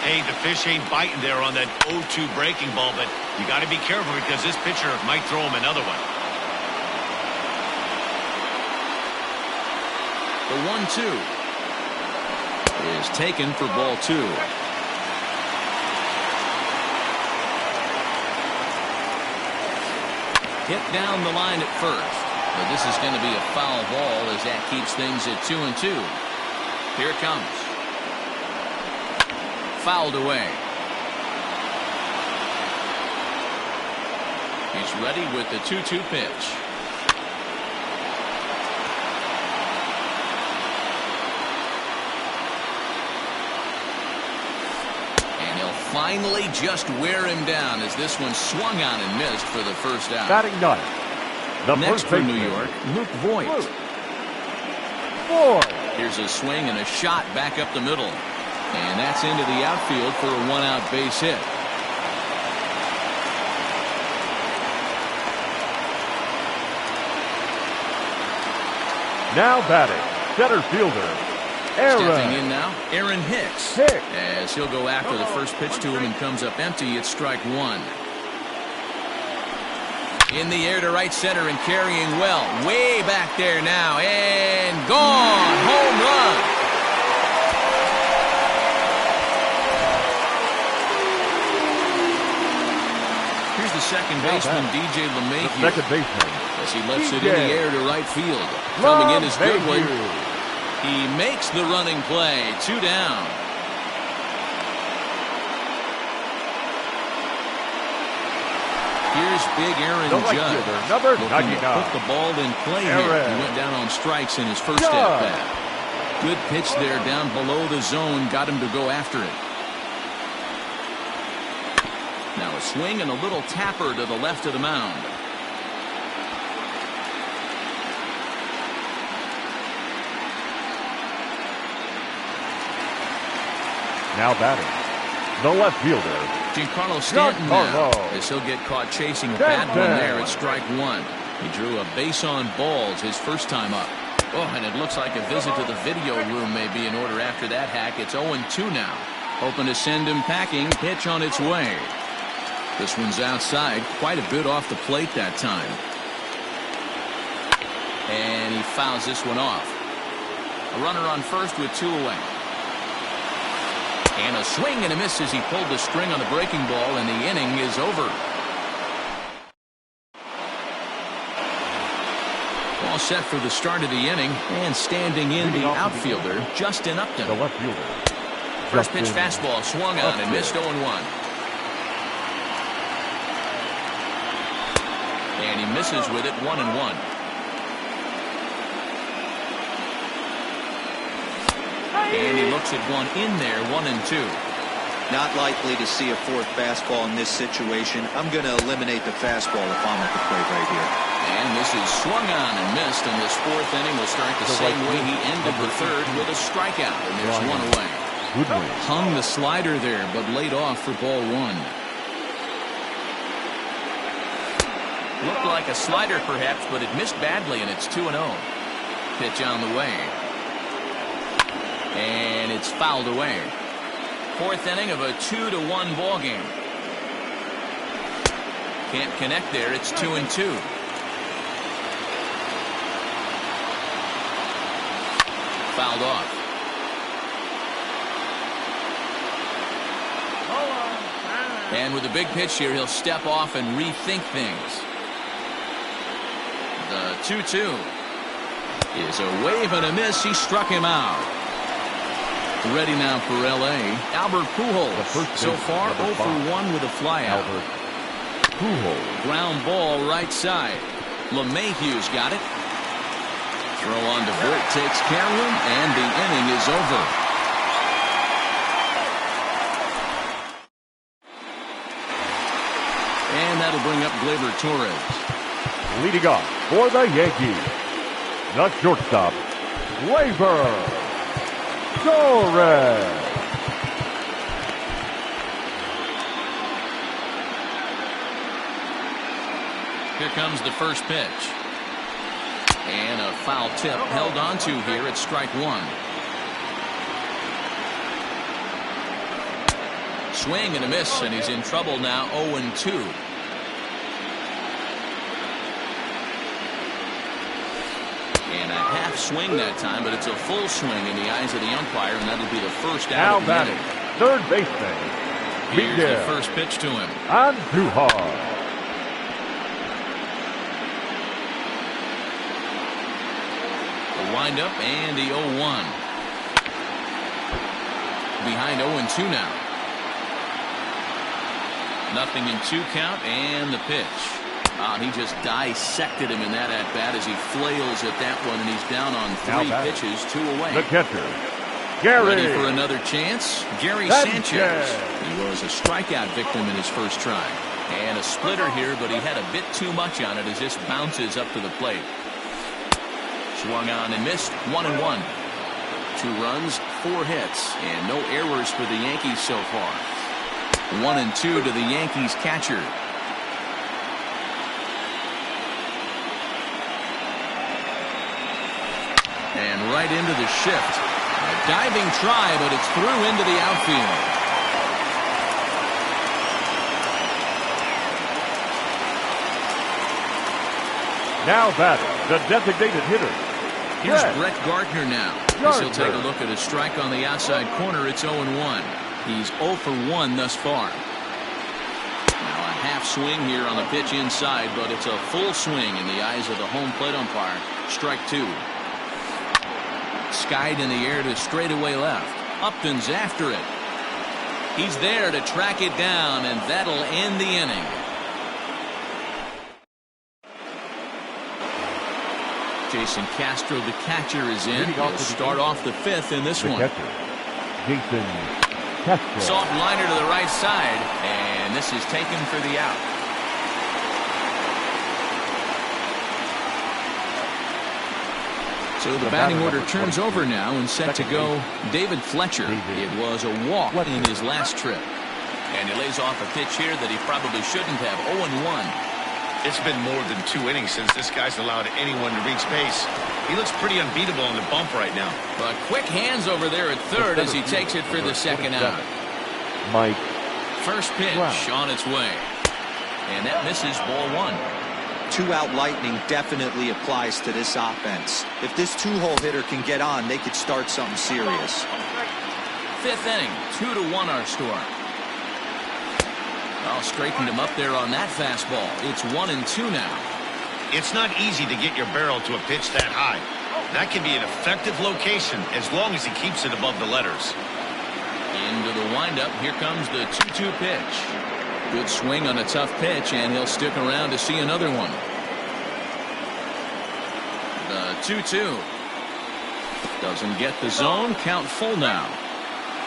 Hey, the fish ain't biting there on that 0-2 breaking ball, but you got to be careful because this pitcher might throw him another one. The 1-2 is taken for ball 2. Hit down the line at first, but this is going to be a foul ball as that keeps things at 2-2. Here it comes. Fouled away. He's ready with the 2-2 pitch. Finally just wear him down as this one swung on and missed for the first out. Batting ninth. Next for New York, Luke Voigt. Here's a swing and a shot back up the middle. And that's into the outfield for a 1-out base hit. Now batting, center fielder. Stepping in now, Aaron Hicks. As he'll go after the first pitch to him and comes up empty. It's strike 1. In the air to right center and carrying well. Way back there now. And gone. Home run. Here's the second baseman, DJ LeMahieu. The second baseman, as he lets it in the air to right field. Coming in is Goodwin. He makes the running play. 2 down. Here's big Aaron Judge. Number looking 99. to put the ball in play here. He went down on strikes in his first at-bat. Good pitch there down below the zone. Got him to go after it. Now a swing and a little tapper to the left of the mound. Now batting, the left fielder, Giancarlo Stanton now, as he'll get caught chasing a bad one there at strike 1. He drew a base on balls his first time up. Oh, and it looks like a visit to the video room may be in order after that hack. It's 0-2 now. Hoping to send him packing. Pitch on its way. This one's outside, quite a bit off the plate that time. And he fouls this one off. A runner on first with 2 away. And a swing and a miss as he pulled the string on the breaking ball, and the inning is over. All set for the start of the inning, and standing in the outfielder, Justin Upton. The left fielder. First pitch fastball swung on and missed 0-1. And he misses with it 1-1. And he looks at one in there, 1-2. Not likely to see a fourth fastball in this situation. I'm going to eliminate the fastball if I'm at the plate right here. And this is swung on and missed, and this fourth inning will start the same way he ended the third, with a strikeout, and there's one away. Hung the slider there, but laid off for ball 1. Looked like a slider perhaps, but it missed badly, and it's 2-0. Pitch on the way. And it's fouled away. Fourth inning of a 2-1 ball game. Can't connect there. It's 2-2. Fouled off. And with a big pitch here, he'll step off and rethink things. The 2-2 is a wave and a miss. He struck him out. Ready now for L.A. Albert Pujols. So far 0 for 1 with a flyout. Pujols. Ground ball right side. LeMahieu's got it. Throw on to Burt takes care of him, and the inning is over. And that'll bring up Gleyber Torres. Leading off for the Yankees, the shortstop, Gleyber Torres. Here comes the first pitch. And a foul tip held onto here at strike 1. Swing and a miss, and he's in trouble now, 0-2. And a half swing that time, but it's a full swing in the eyes of the umpire, and that'll be the first out of the inning. Third baseman. Here's the first pitch to him. Andujar. The windup and the 0-1. Behind 0-2 now. Nothing in 2 count, and the pitch. He just dissected him in that at-bat as he flails at that one, and he's down on 3 pitches, 2 away. The catcher, Gary. Ready for another chance? Gary Sanchez. He was a strikeout victim in his first try. And a splitter here, but he had a bit too much on it as this bounces up to the plate. Swung on and missed, 1-1. 2 runs, 4 hits, and no errors for the Yankees so far. 1-2 to the Yankees catcher. And right into the shift. A diving try, but it's through into the outfield. Now batting, the designated hitter. Here's Brett Gardner now. As he'll take a look at a strike on the outside corner. It's 0-1. He's 0 for 1 thus far. Now a half swing here on the pitch inside, but it's a full swing in the eyes of the home plate umpire. Strike two. Skied in the air to straightaway left. Upton's after it. He's there to track it down, and that'll end the inning. Jason Castro, the catcher, is in. He'll start off the fifth in this one. Jason Castro. Soft liner to the right side, and this is taken for the out. So the batting order turns over now, and set to go David Fletcher. It was a walk in his last trip. And he lays off a pitch here that he probably shouldn't have. 0-1. It's been more than 2 innings since this guy's allowed anyone to reach base. He looks pretty unbeatable on the bump right now. But quick hands over there at third as he takes it for the second out. Mike. First pitch on its way. And that misses, ball one. 2-out lightning definitely applies to this offense. If this two-hole hitter can get on, they could start something serious. Fifth inning, 2-1 our score. Oh, straightened him up there on that fastball. It's 1-2 now. It's not easy to get your barrel to a pitch that high. That can be an effective location as long as he keeps it above the letters. Into the windup. Here comes the 2-2 pitch. Good swing on a tough pitch, and he'll stick around to see another one. The 2-2. Doesn't get the zone. Count full now.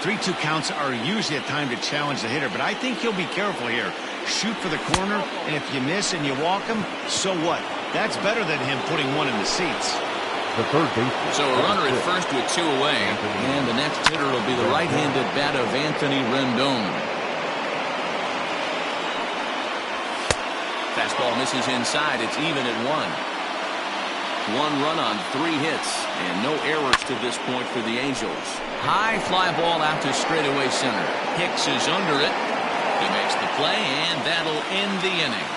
3-2 counts are usually a time to challenge the hitter, but I think he'll be careful here. Shoot for the corner, and if you miss and you walk him, so what? That's better than him putting one in the seats. The third baseman. So a runner at first with 2 away, and the next hitter will be the right-handed bat of Anthony Rendon. Fastball misses inside. It's even at 1. 1 run on 3 hits, and no errors to this point for the Angels. High fly ball out to straightaway center. Hicks is under it. He makes the play, and that'll end the inning.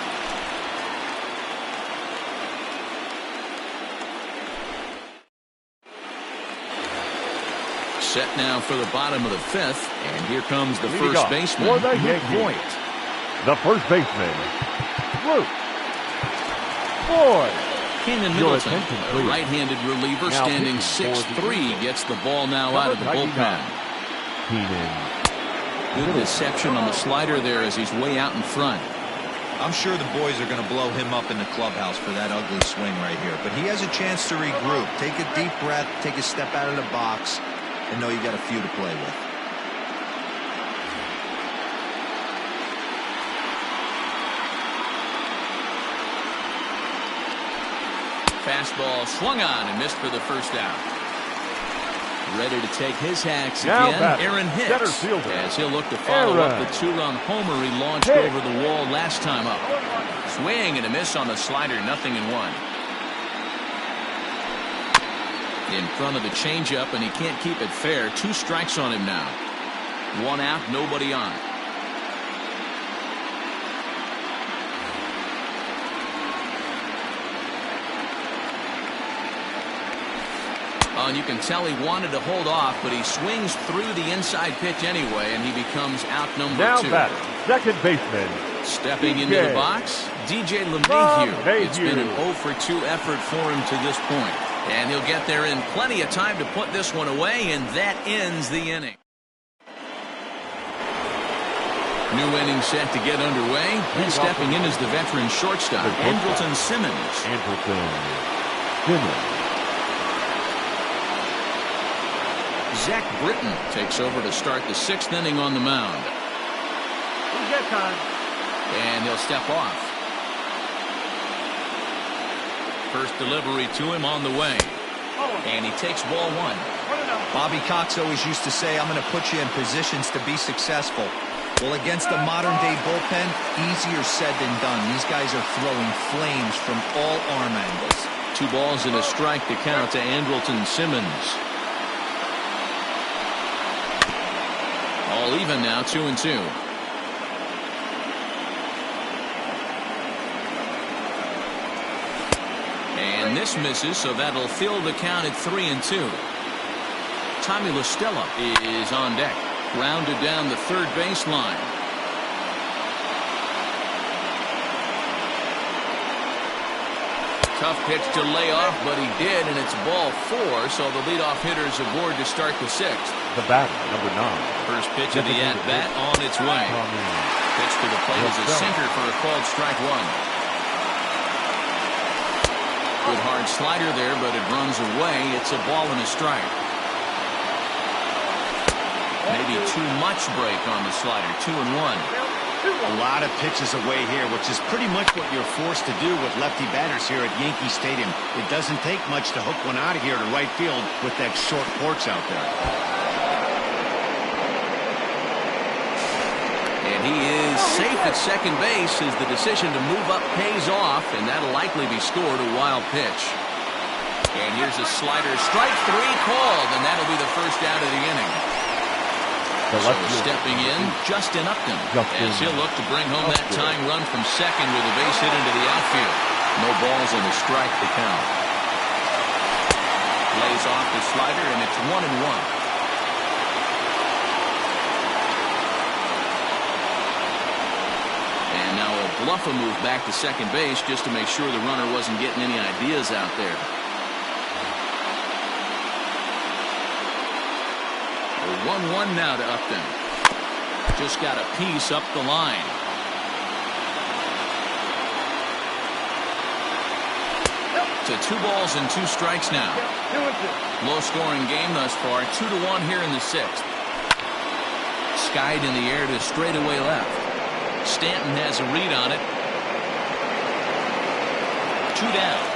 Set now for the bottom of the fifth, and here comes the first baseman, Luke Voigt. The first baseman, Luke Voigt. Keenan Middleton, a right-handed reliever, standing 6'3", gets the ball now out of the bullpen. Good deception on the slider there as he's way out in front. I'm sure the boys are going to blow him up in the clubhouse for that ugly swing right here. But he has a chance to regroup. Take a deep breath, take a step out of the box, and know you got a few to play with. Fastball swung on and missed for the first out. Ready to take his hacks again, Aaron Hicks, as he'll look to follow up the 2-run homer he launched over the wall last time up. Swing and a miss on the slider, 0-1. In front of the changeup, and he can't keep it fair. 2 strikes on him now. 1 out, nobody on. And you can tell he wanted to hold off, but he swings through the inside pitch anyway, and he becomes out number 2. Now batter, second baseman. Stepping into the box, DJ LeMahieu. It's been an 0-for-2 effort for him to this point. And he'll get there in plenty of time to put this one away, and that ends the inning. New inning set to get underway. And stepping in is the veteran shortstop, Andrelton Simmons. Zach Britton takes over to start the 6th inning on the mound. And he'll step off. First delivery to him on the way. And he takes ball 1. Bobby Cox always used to say, I'm going to put you in positions to be successful. Well, against a modern-day bullpen, easier said than done. These guys are throwing flames from all arm angles. 2 balls and a strike to count to Andrelton Simmons. All even now, 2-2. And this misses, so that'll fill the count at 3-2. Tommy La Stella is on deck. Grounded down the third baseline. Tough pitch to lay off, but he did, and it's ball 4, so the leadoff hitter's aboard to start the 6th. The batter, number 9. First pitch of the at-bat on its way. Pitch to the plate is a sinker for a called strike 1. Good hard slider there, but it runs away. It's a ball and a strike. Maybe too much break on the slider. 2-1. A lot of pitches away here, which is pretty much what you're forced to do with lefty batters here at Yankee Stadium. It doesn't take much to hook one out of here to right field with that short porch out there. And he is safe at second base as the decision to move up pays off, and that'll likely be scored a wild pitch. And here's a slider. Strike 3 called, and that'll be the first out of the inning. So stepping in, Justin Upton, as he'll look to bring home that tying run from second with a base hit into the outfield. No balls and a strike to count. Lays off the slider, and it's 1-1. And now a Bluffa move back to second base just to make sure the runner wasn't getting any ideas out there. 1-1 now to Upton. Just got a piece up the line. To 2 balls and 2 strikes now. Low scoring game thus far. 2-1 here in the 6th. Skied in the air to straightaway left. Stanton has a read on it. 2 down.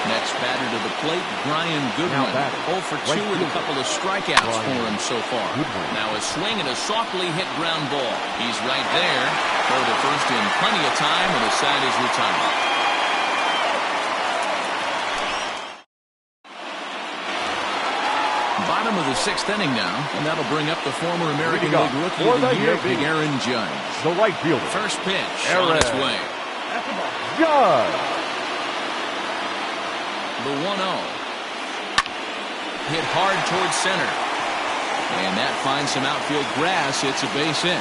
Next batter to the plate, Brian Goodwin. 0 for 2 with a couple of strikeouts for him so far. Now a swing and a softly hit ground ball. He's right there. Throw to first in plenty of time, and the side is retired. Bottom of the 6th inning now, and that'll bring up the former American League Rookie of the Year, Big Aaron Judge. The right fielder. First pitch on its way. Judge. The 1-0. Hit hard towards center. And that finds some outfield grass. It's a base hit.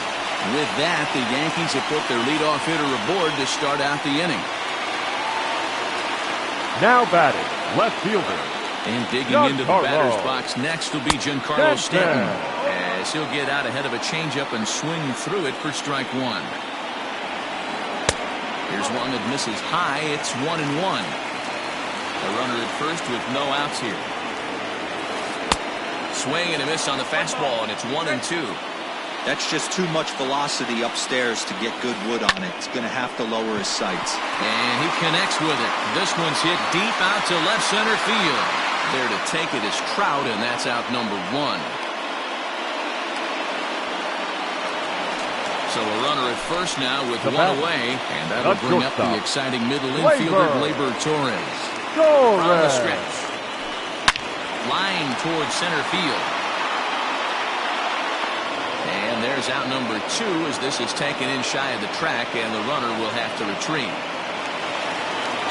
With that, the Yankees have put their leadoff hitter aboard to start out the inning. Now batting, left fielder. And digging into the batter's box next will be Giancarlo Stanton, as he'll get out ahead of a changeup and swing through it for strike 1. Here's one that misses high. It's 1-1. A runner at first with no outs here. Swing and a miss on the fastball, and it's 1-2. That's just too much velocity upstairs to get good wood on it. It's going to have to lower his sights. And he connects with it. This one's hit deep out to left center field. There to take it is Trout, and that's out number 1. So a runner at first now with one away, and that'll bring up the exciting middle infielder, Gleyber Torres. From the stretch. Line towards center field. And there's out number 2 as this is taken in shy of the track, and the runner will have to retreat.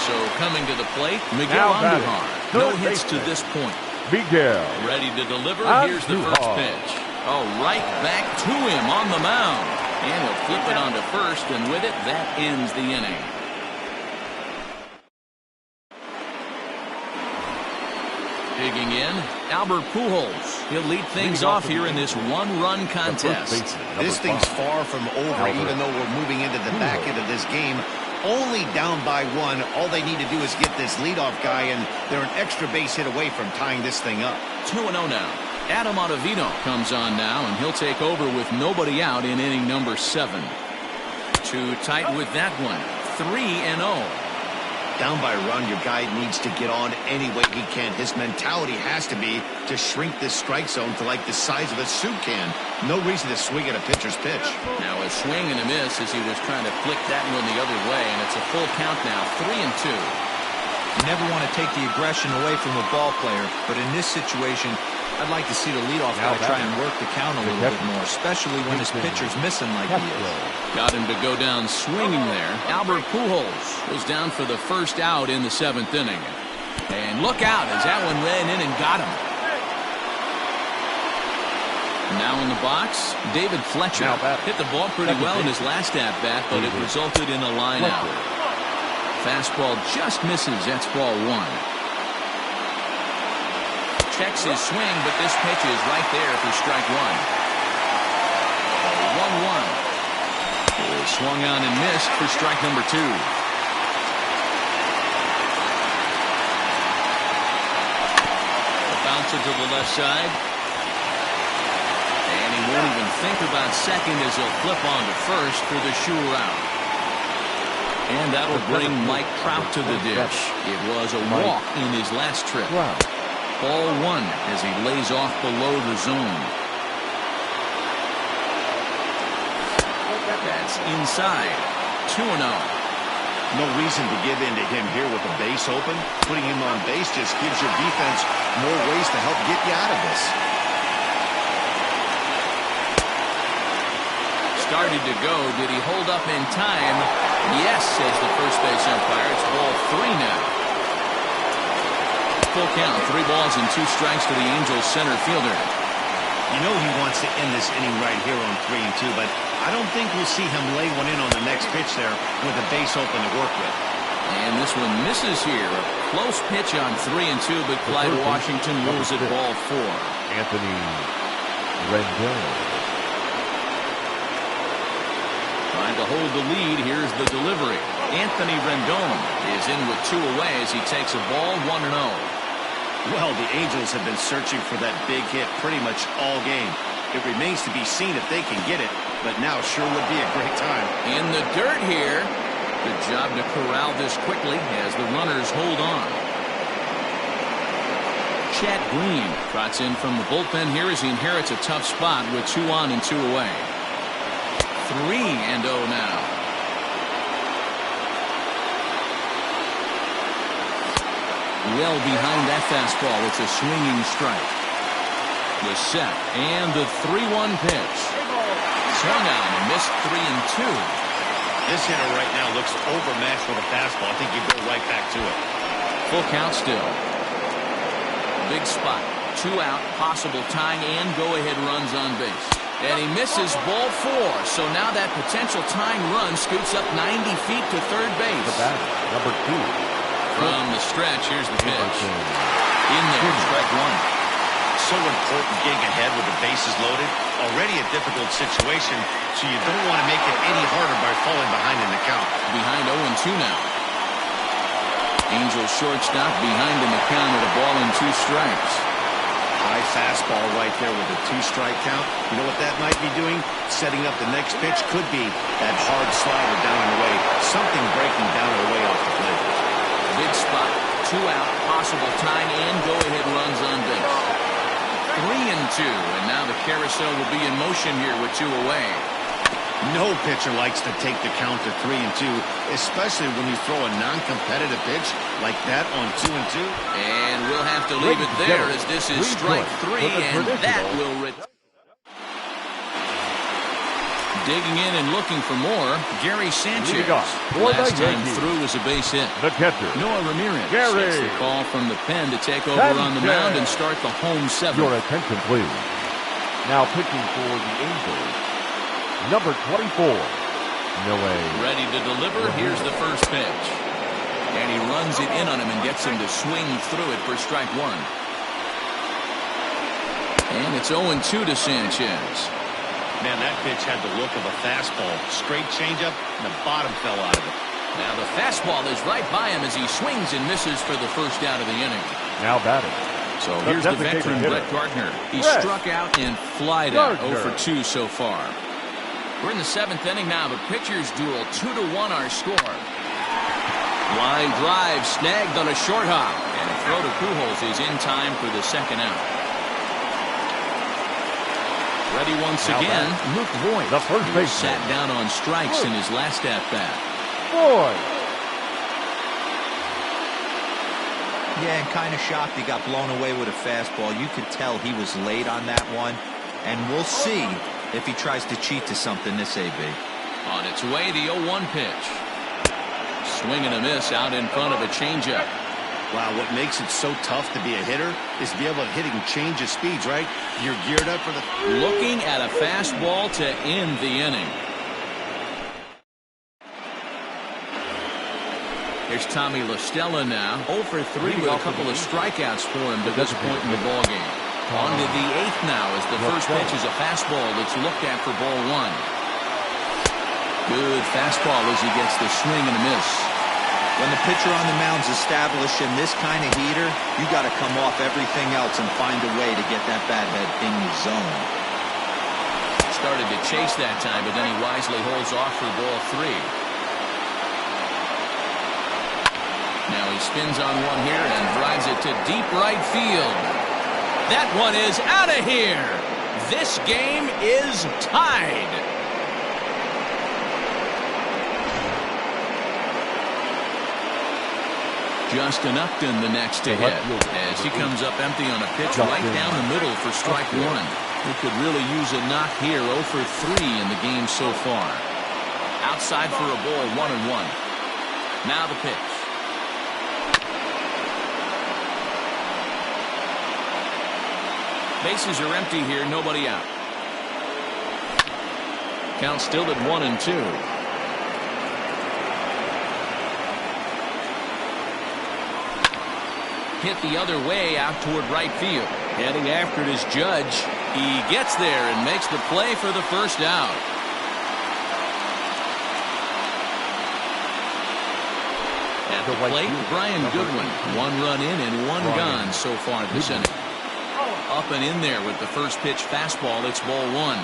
So coming to the plate, Miguel Andujar. No hits to this point. Miguel. Ready to deliver. Here's the first pitch. Oh, right back to him on the mound. And he'll flip it onto first, and with it, that ends the inning. Digging in, Albert Pujols. He'll lead things off here in this one-run contest. This thing's far from over, even though we're moving into the back end of this game. Only down by 1. All they need to do is get this leadoff guy, and they're an extra base hit away from tying this thing up. 2-0 now. Adam Ottavino comes on now, and he'll take over with nobody out in inning number 7. Too tight with that one. 3-0. Down by a run, your guy needs to get on any way he can. His mentality has to be to shrink this strike zone to like the size of a soup can. No reason to swing at a pitcher's pitch. Now a swing and a miss as he was trying to flick that one the other way, and it's a full count now, 3-2. You never want to take the aggression away from a ball player, but in this situation, I'd like to see the leadoff guy try and work the count a little bit more, especially when his pitcher's missing like he is. Got him to go down swinging there. Albert Pujols goes down for the first out in the 7th inning. And look out as that one ran in and got him. Now in the box, David Fletcher hit the ball pretty well in his last at-bat, but it resulted in a line out. Fastball just misses. That's ball one. Checks his swing, but this pitch is right there for strike one. 1-1. Swung on and missed for strike number two. Bouncer to the left side. And he won't even think about second as he'll flip on to first for the sure out. And that'll bring Mike Trout to the dish. It was a walk in his last trip. Ball one as he lays off below the zone. That's inside. 2-0. No reason to give in to him here with the base open. Putting him on base just gives your defense more ways to help get you out of this. Started to go. Did he hold up in time? Yes, says the first base umpire. It's ball three now. Full count. 3 balls and 2 strikes to the Angels center fielder. You know he wants to end this inning right here on 3-2, but I don't think we'll see him lay one in on the next pitch there with a base open to work with. And this one misses here. A close pitch on 3-2, but Clyde Washington rules it ball 4. Anthony Rendon. Trying to hold the lead. Here's the delivery. Anthony Rendon is in with 2 away as he takes a ball 1-0. Well, the Angels have been searching for that big hit pretty much all game. It remains to be seen if they can get it, but now sure would be a great time. In the dirt here. Good job to corral this quickly as the runners hold on. Chad Green trots in from the bullpen here as he inherits a tough spot with 2 on and 2 away. 3-0 now. Well behind that fastball. It's a swinging strike. The set and the 3-1 pitch. Swung on and missed 3-2. This hitter right now looks overmatched with a fastball. I think you go right back to it. Full count still. Big spot. 2 out, possible tying and go-ahead runs on base. And he misses ball 4. So now that potential tying run scoots up 90 feet to third base. The batter, number 2. From the stretch, here's the pitch. In there, strike one. So important getting ahead with the bases loaded. Already a difficult situation, so you don't want to make it any harder by falling behind in the count. Behind 0-2 now. Angels shortstop behind in the count at a ball and 2 strikes. High fastball right there with a 2-strike count. You know what that might be doing? Setting up the next pitch could be that hard slider down and away. Something breaking down and away off the plate. Big spot. 2 out, possible tying and go-ahead runs on base. 3-2, and now the carousel will be in motion here with 2 away. No pitcher likes to take the count to 3-2, especially when you throw a non-competitive pitch like that on 2-2. And we'll have to leave it there as this is strike 3, and that will return. Digging in and looking for more, Gary Sanchez. Last time through was a base hit. The catcher, Noah Ramirez Gary. gets the call from the pen to take over on the mound and start the home 7th. Your attention, please. Now pitching for the Angels, number 24, Noah. Ready to deliver. Here's the first pitch. And he runs it in on him and gets him to swing through it for strike 1. And it's 0-2 to Sanchez. Man, that pitch had the look of a fastball. Straight changeup, and the bottom fell out of it. Now the fastball is right by him as he swings and misses for the first out of the inning. Now batting. So here's the veteran Brett Gardner. He struck out and flied out 0-for-2 so far. We're in the 7th inning now. The pitchers duel 2-1 our score. Line drive snagged on a short hop. And a throw to Pujols is in time for the 2nd out. Ready once again, Luke Voigt. The first baseman sat down on strikes in his last at-bat. Voigt. Yeah, and kind of shocked he got blown away with a fastball. You could tell he was late on that one. And we'll see if he tries to cheat to something this AB. On its way, the 0-1 pitch. Swing and a miss out in front of a changeup. Wow, what makes it so tough to be a hitter is to be able to hit and change of speeds, right? You're geared up for the... Looking at a fastball to end the inning. Here's Tommy La Stella now. 0 for 3 with a couple of strikeouts for him to this point in the ballgame. On to the 8th now as the first pitch is a fastball that's looked at for ball 1. Good fastball as he gets the swing and a miss. When the pitcher on the mound's establishing this kind of heater, you got to come off everything else and find a way to get that bat head in your zone. Started to chase that time, but then he wisely holds off for ball 3. Now he spins on one here and drives it to deep right field. That one is out of here. This game is tied. Justin Upton the next to hit as he comes up empty on a pitch right down the middle for strike 1. He could really use a knock here. 0 for 3 in the game so far. Outside for a ball, 1-1. Now the pitch. Bases are empty here, nobody out. Count still at 1-2. Hit the other way out toward right field. Heading after it is Judge. He gets there and makes the play for the first out. At the plate, Brian Goodwin. 1 run in and 1 gone so far this inning. Up and in there with the first pitch fastball. It's ball 1.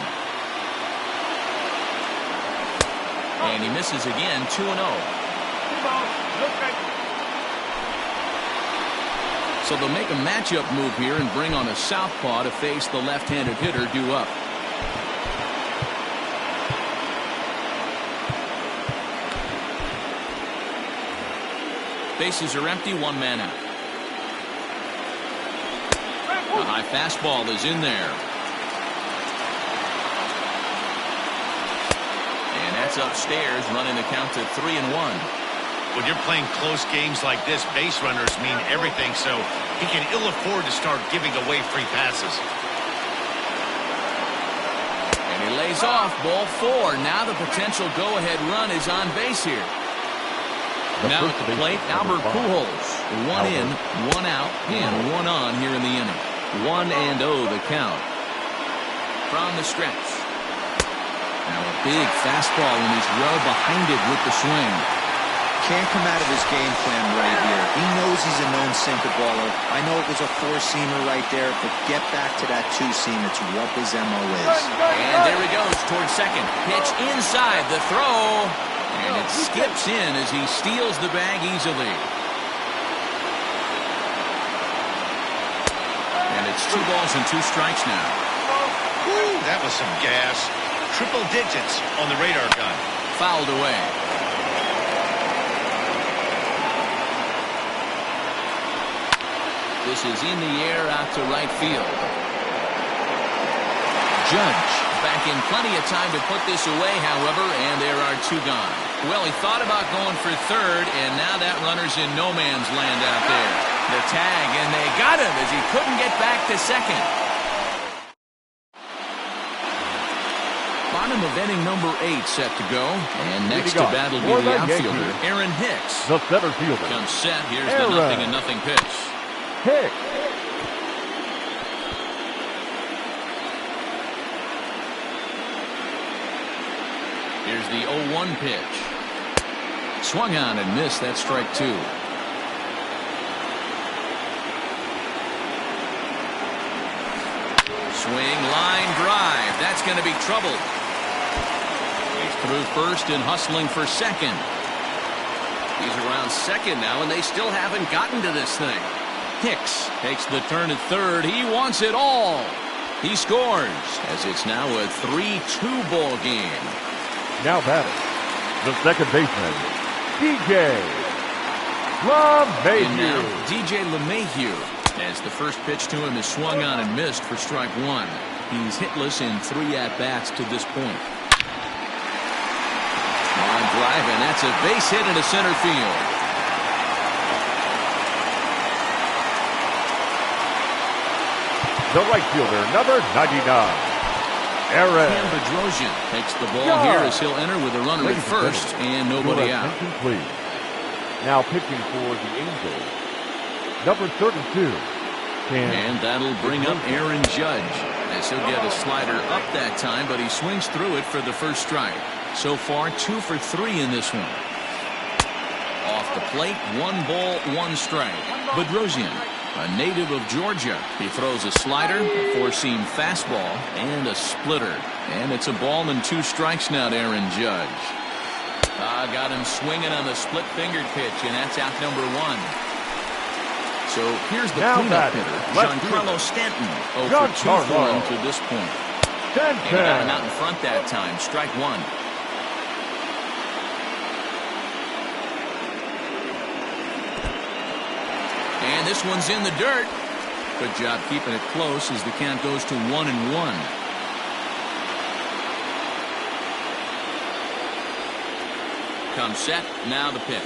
And he misses again. 2-0. So they'll make a matchup move here and bring on a southpaw to face the left-handed hitter due up. Bases are empty, 1 man out. The high fastball is in there. And that's upstairs, running the count to 3-1. When you're playing close games like this, base runners mean everything, so he can ill afford to start giving away free passes. And he lays off ball 4. Now the potential go-ahead run is on base here. Now at the plate, Albert Pujols. 1 in, 1 out, and 1 on here in the inning. 1-0 the count. From the stretch. Now a big fastball, and he's well behind it with the swing. Can't come out of his game plan right here. He knows he's a known sinker baller. I know it was a 4-seamer right there, but get back to that 2-seam. It's what his MO is. And there he goes towards second. Pitch inside the throw. And it skips in as he steals the bag easily. And it's 2 balls and 2 strikes now. Woo, that was some gas. Triple digits on the radar gun. Fouled away. This is in the air out to right field. Judge back in plenty of time to put this away, however, and there are 2 gone. Well, he thought about going for third, and now that runner's in no man's land out there. The tag, and they got him as he couldn't get back to second. Bottom of inning number 8 set to go, and next to bat will be the outfielder, Aaron Hicks. The center fielder comes set. Here's the 0-0 pitch. Hicks. Here's the 0-1 pitch. Swung on and missed. That's strike 2. Swing, line drive. That's going to be trouble. He's through first and hustling for second. He's around second now, and they still haven't gotten to this thing. Hicks takes the turn at third. He wants it all. He scores as it's now a 3-2 ball game. Now batting, the second baseman, DJ LeMahieu. And now DJ LeMahieu, as the first pitch to him is swung on and missed for strike 1. He's hitless in 3 at-bats to this point. Line drive, and that's a base hit into center field. the right fielder, number 99, Aaron. Cam Bedrosian takes the ball here as he'll enter with a runner at first and nobody out. Please. Now pitching for the Angels, number 32. And that'll bring up Aaron Judge as he'll get a slider up that time, but he swings through it for the first strike. So far, 2 for 3 in this one. Off the plate, 1 ball, 1 strike. Bedrosian, a native of Georgia. He throws a slider, a four-seam fastball, and a splitter. And it's a ball and 2 strikes now to Aaron Judge. Got him swinging on the split-fingered pitch, and that's out number 1. So here's the cleanup hitter, Giancarlo Stanton. 0 for 2 for him to this point. And he got him out in front that time. Strike 1. And this one's in the dirt. Good job keeping it close as the count goes to 1-1. Comes set. Now the pitch.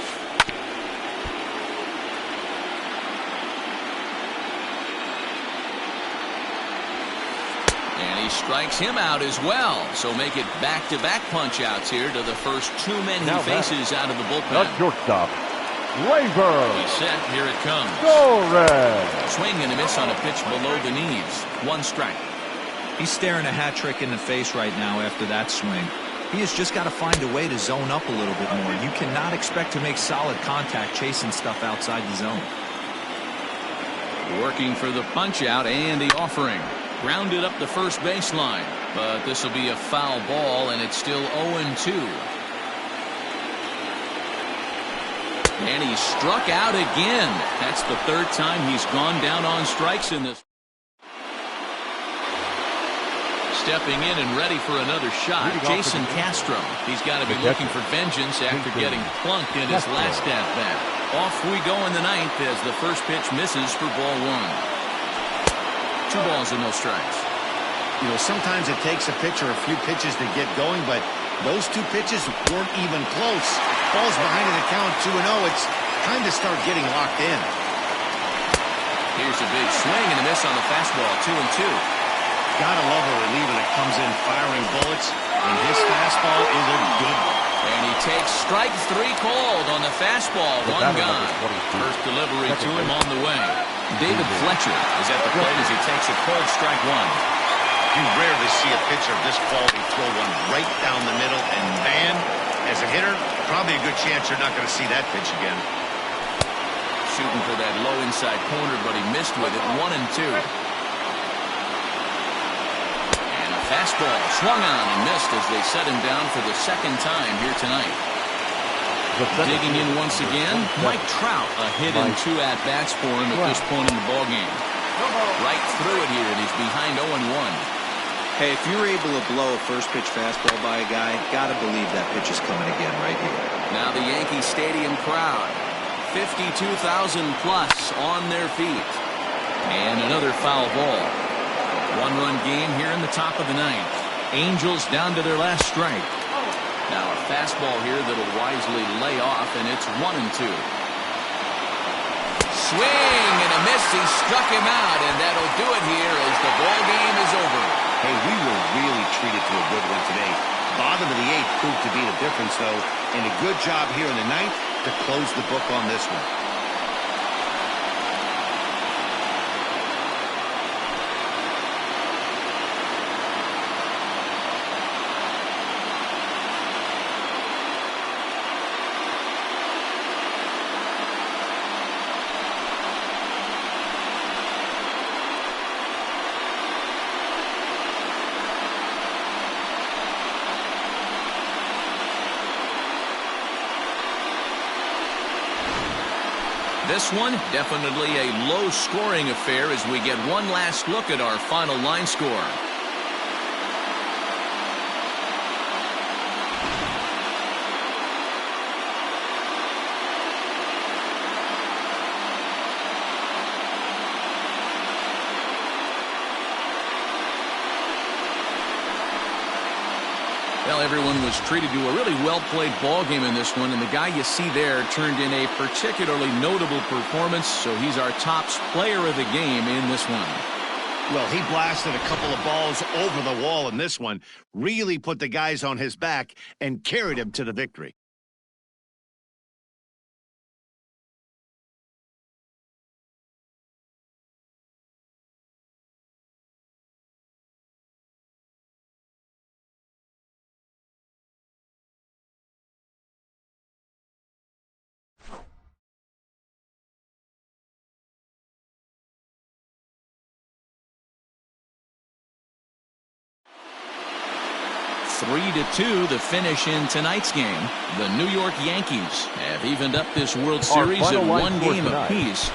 And he strikes him out as well. So make it back-to-back punch-outs here to the first 2 men he faces out of the bullpen. Not shortstop, Raver. He's set. Here it comes. Go Red. Swing and a miss on a pitch below the knees. 1 strike. He's staring a hat trick in the face right now after that swing. He has just got to find a way to zone up a little bit more. You cannot expect to make solid contact chasing stuff outside the zone. Working for the punch-out and the offering. Grounded up the first baseline, but this will be a foul ball, and it's still 0-2. And he struck out again. That's the 3rd time he's gone down on strikes in this. Stepping in and ready for another shot, Jason Castro. He's got to be looking for vengeance after getting plunked in his last at-bat. Off we go in the 9th as the first pitch misses for ball 1. 2 balls and no strikes. You know, sometimes it takes a pitcher a few pitches to get going, but those 2 pitches weren't even close. Ball's behind in the count 2-0. It's time to start getting locked in. Here's a big swing and a miss on the fastball. 2-2. Gotta love a reliever that comes in firing bullets, and his fastball is a good one. And he takes strike 3 called on the fastball. 1 gone. First delivery to him on the way. David Fletcher is at the plate as he takes a cold strike 1. You rarely see a pitcher of this quality throw one right down the middle, and man, as a hitter, probably a good chance you're not going to see that pitch again. Shooting for that low inside corner, but he missed with it. 1-2. And a fastball swung on and missed as they set him down for the 2nd time here tonight. Digging in once again, Mike Trout, a hit and 2 at-bats for him at this point in the ballgame. Right through it here, and he's behind 0-1. Hey, if you're able to blow a first pitch fastball by a guy, gotta believe that pitch is coming again right here. Now the Yankee Stadium crowd, 52,000 plus on their feet. And another foul ball. 1-run game here in the top of the 9th. Angels down to their last strike. Now a fastball here that'll wisely lay off, and it's 1-2. Swing and a miss. He struck him out, and that'll do it here as the ball game is over. Hey, we were really treated to a good one today. Bottom of the 8th proved to be the difference, though, and a good job here in the 9th to close the book on this one. This one, definitely a low-scoring affair as we get one last look at our final line score. Well, everyone was treated to a really well-played ball game in this one, and the guy you see there turned in a particularly notable performance, so he's our top player of the game in this one. Well, he blasted a couple of balls over the wall in this one, really put the guys on his back and carried him to the victory. Three to 2, the finish in tonight's game. The New York Yankees have evened up this World Series at one game apiece.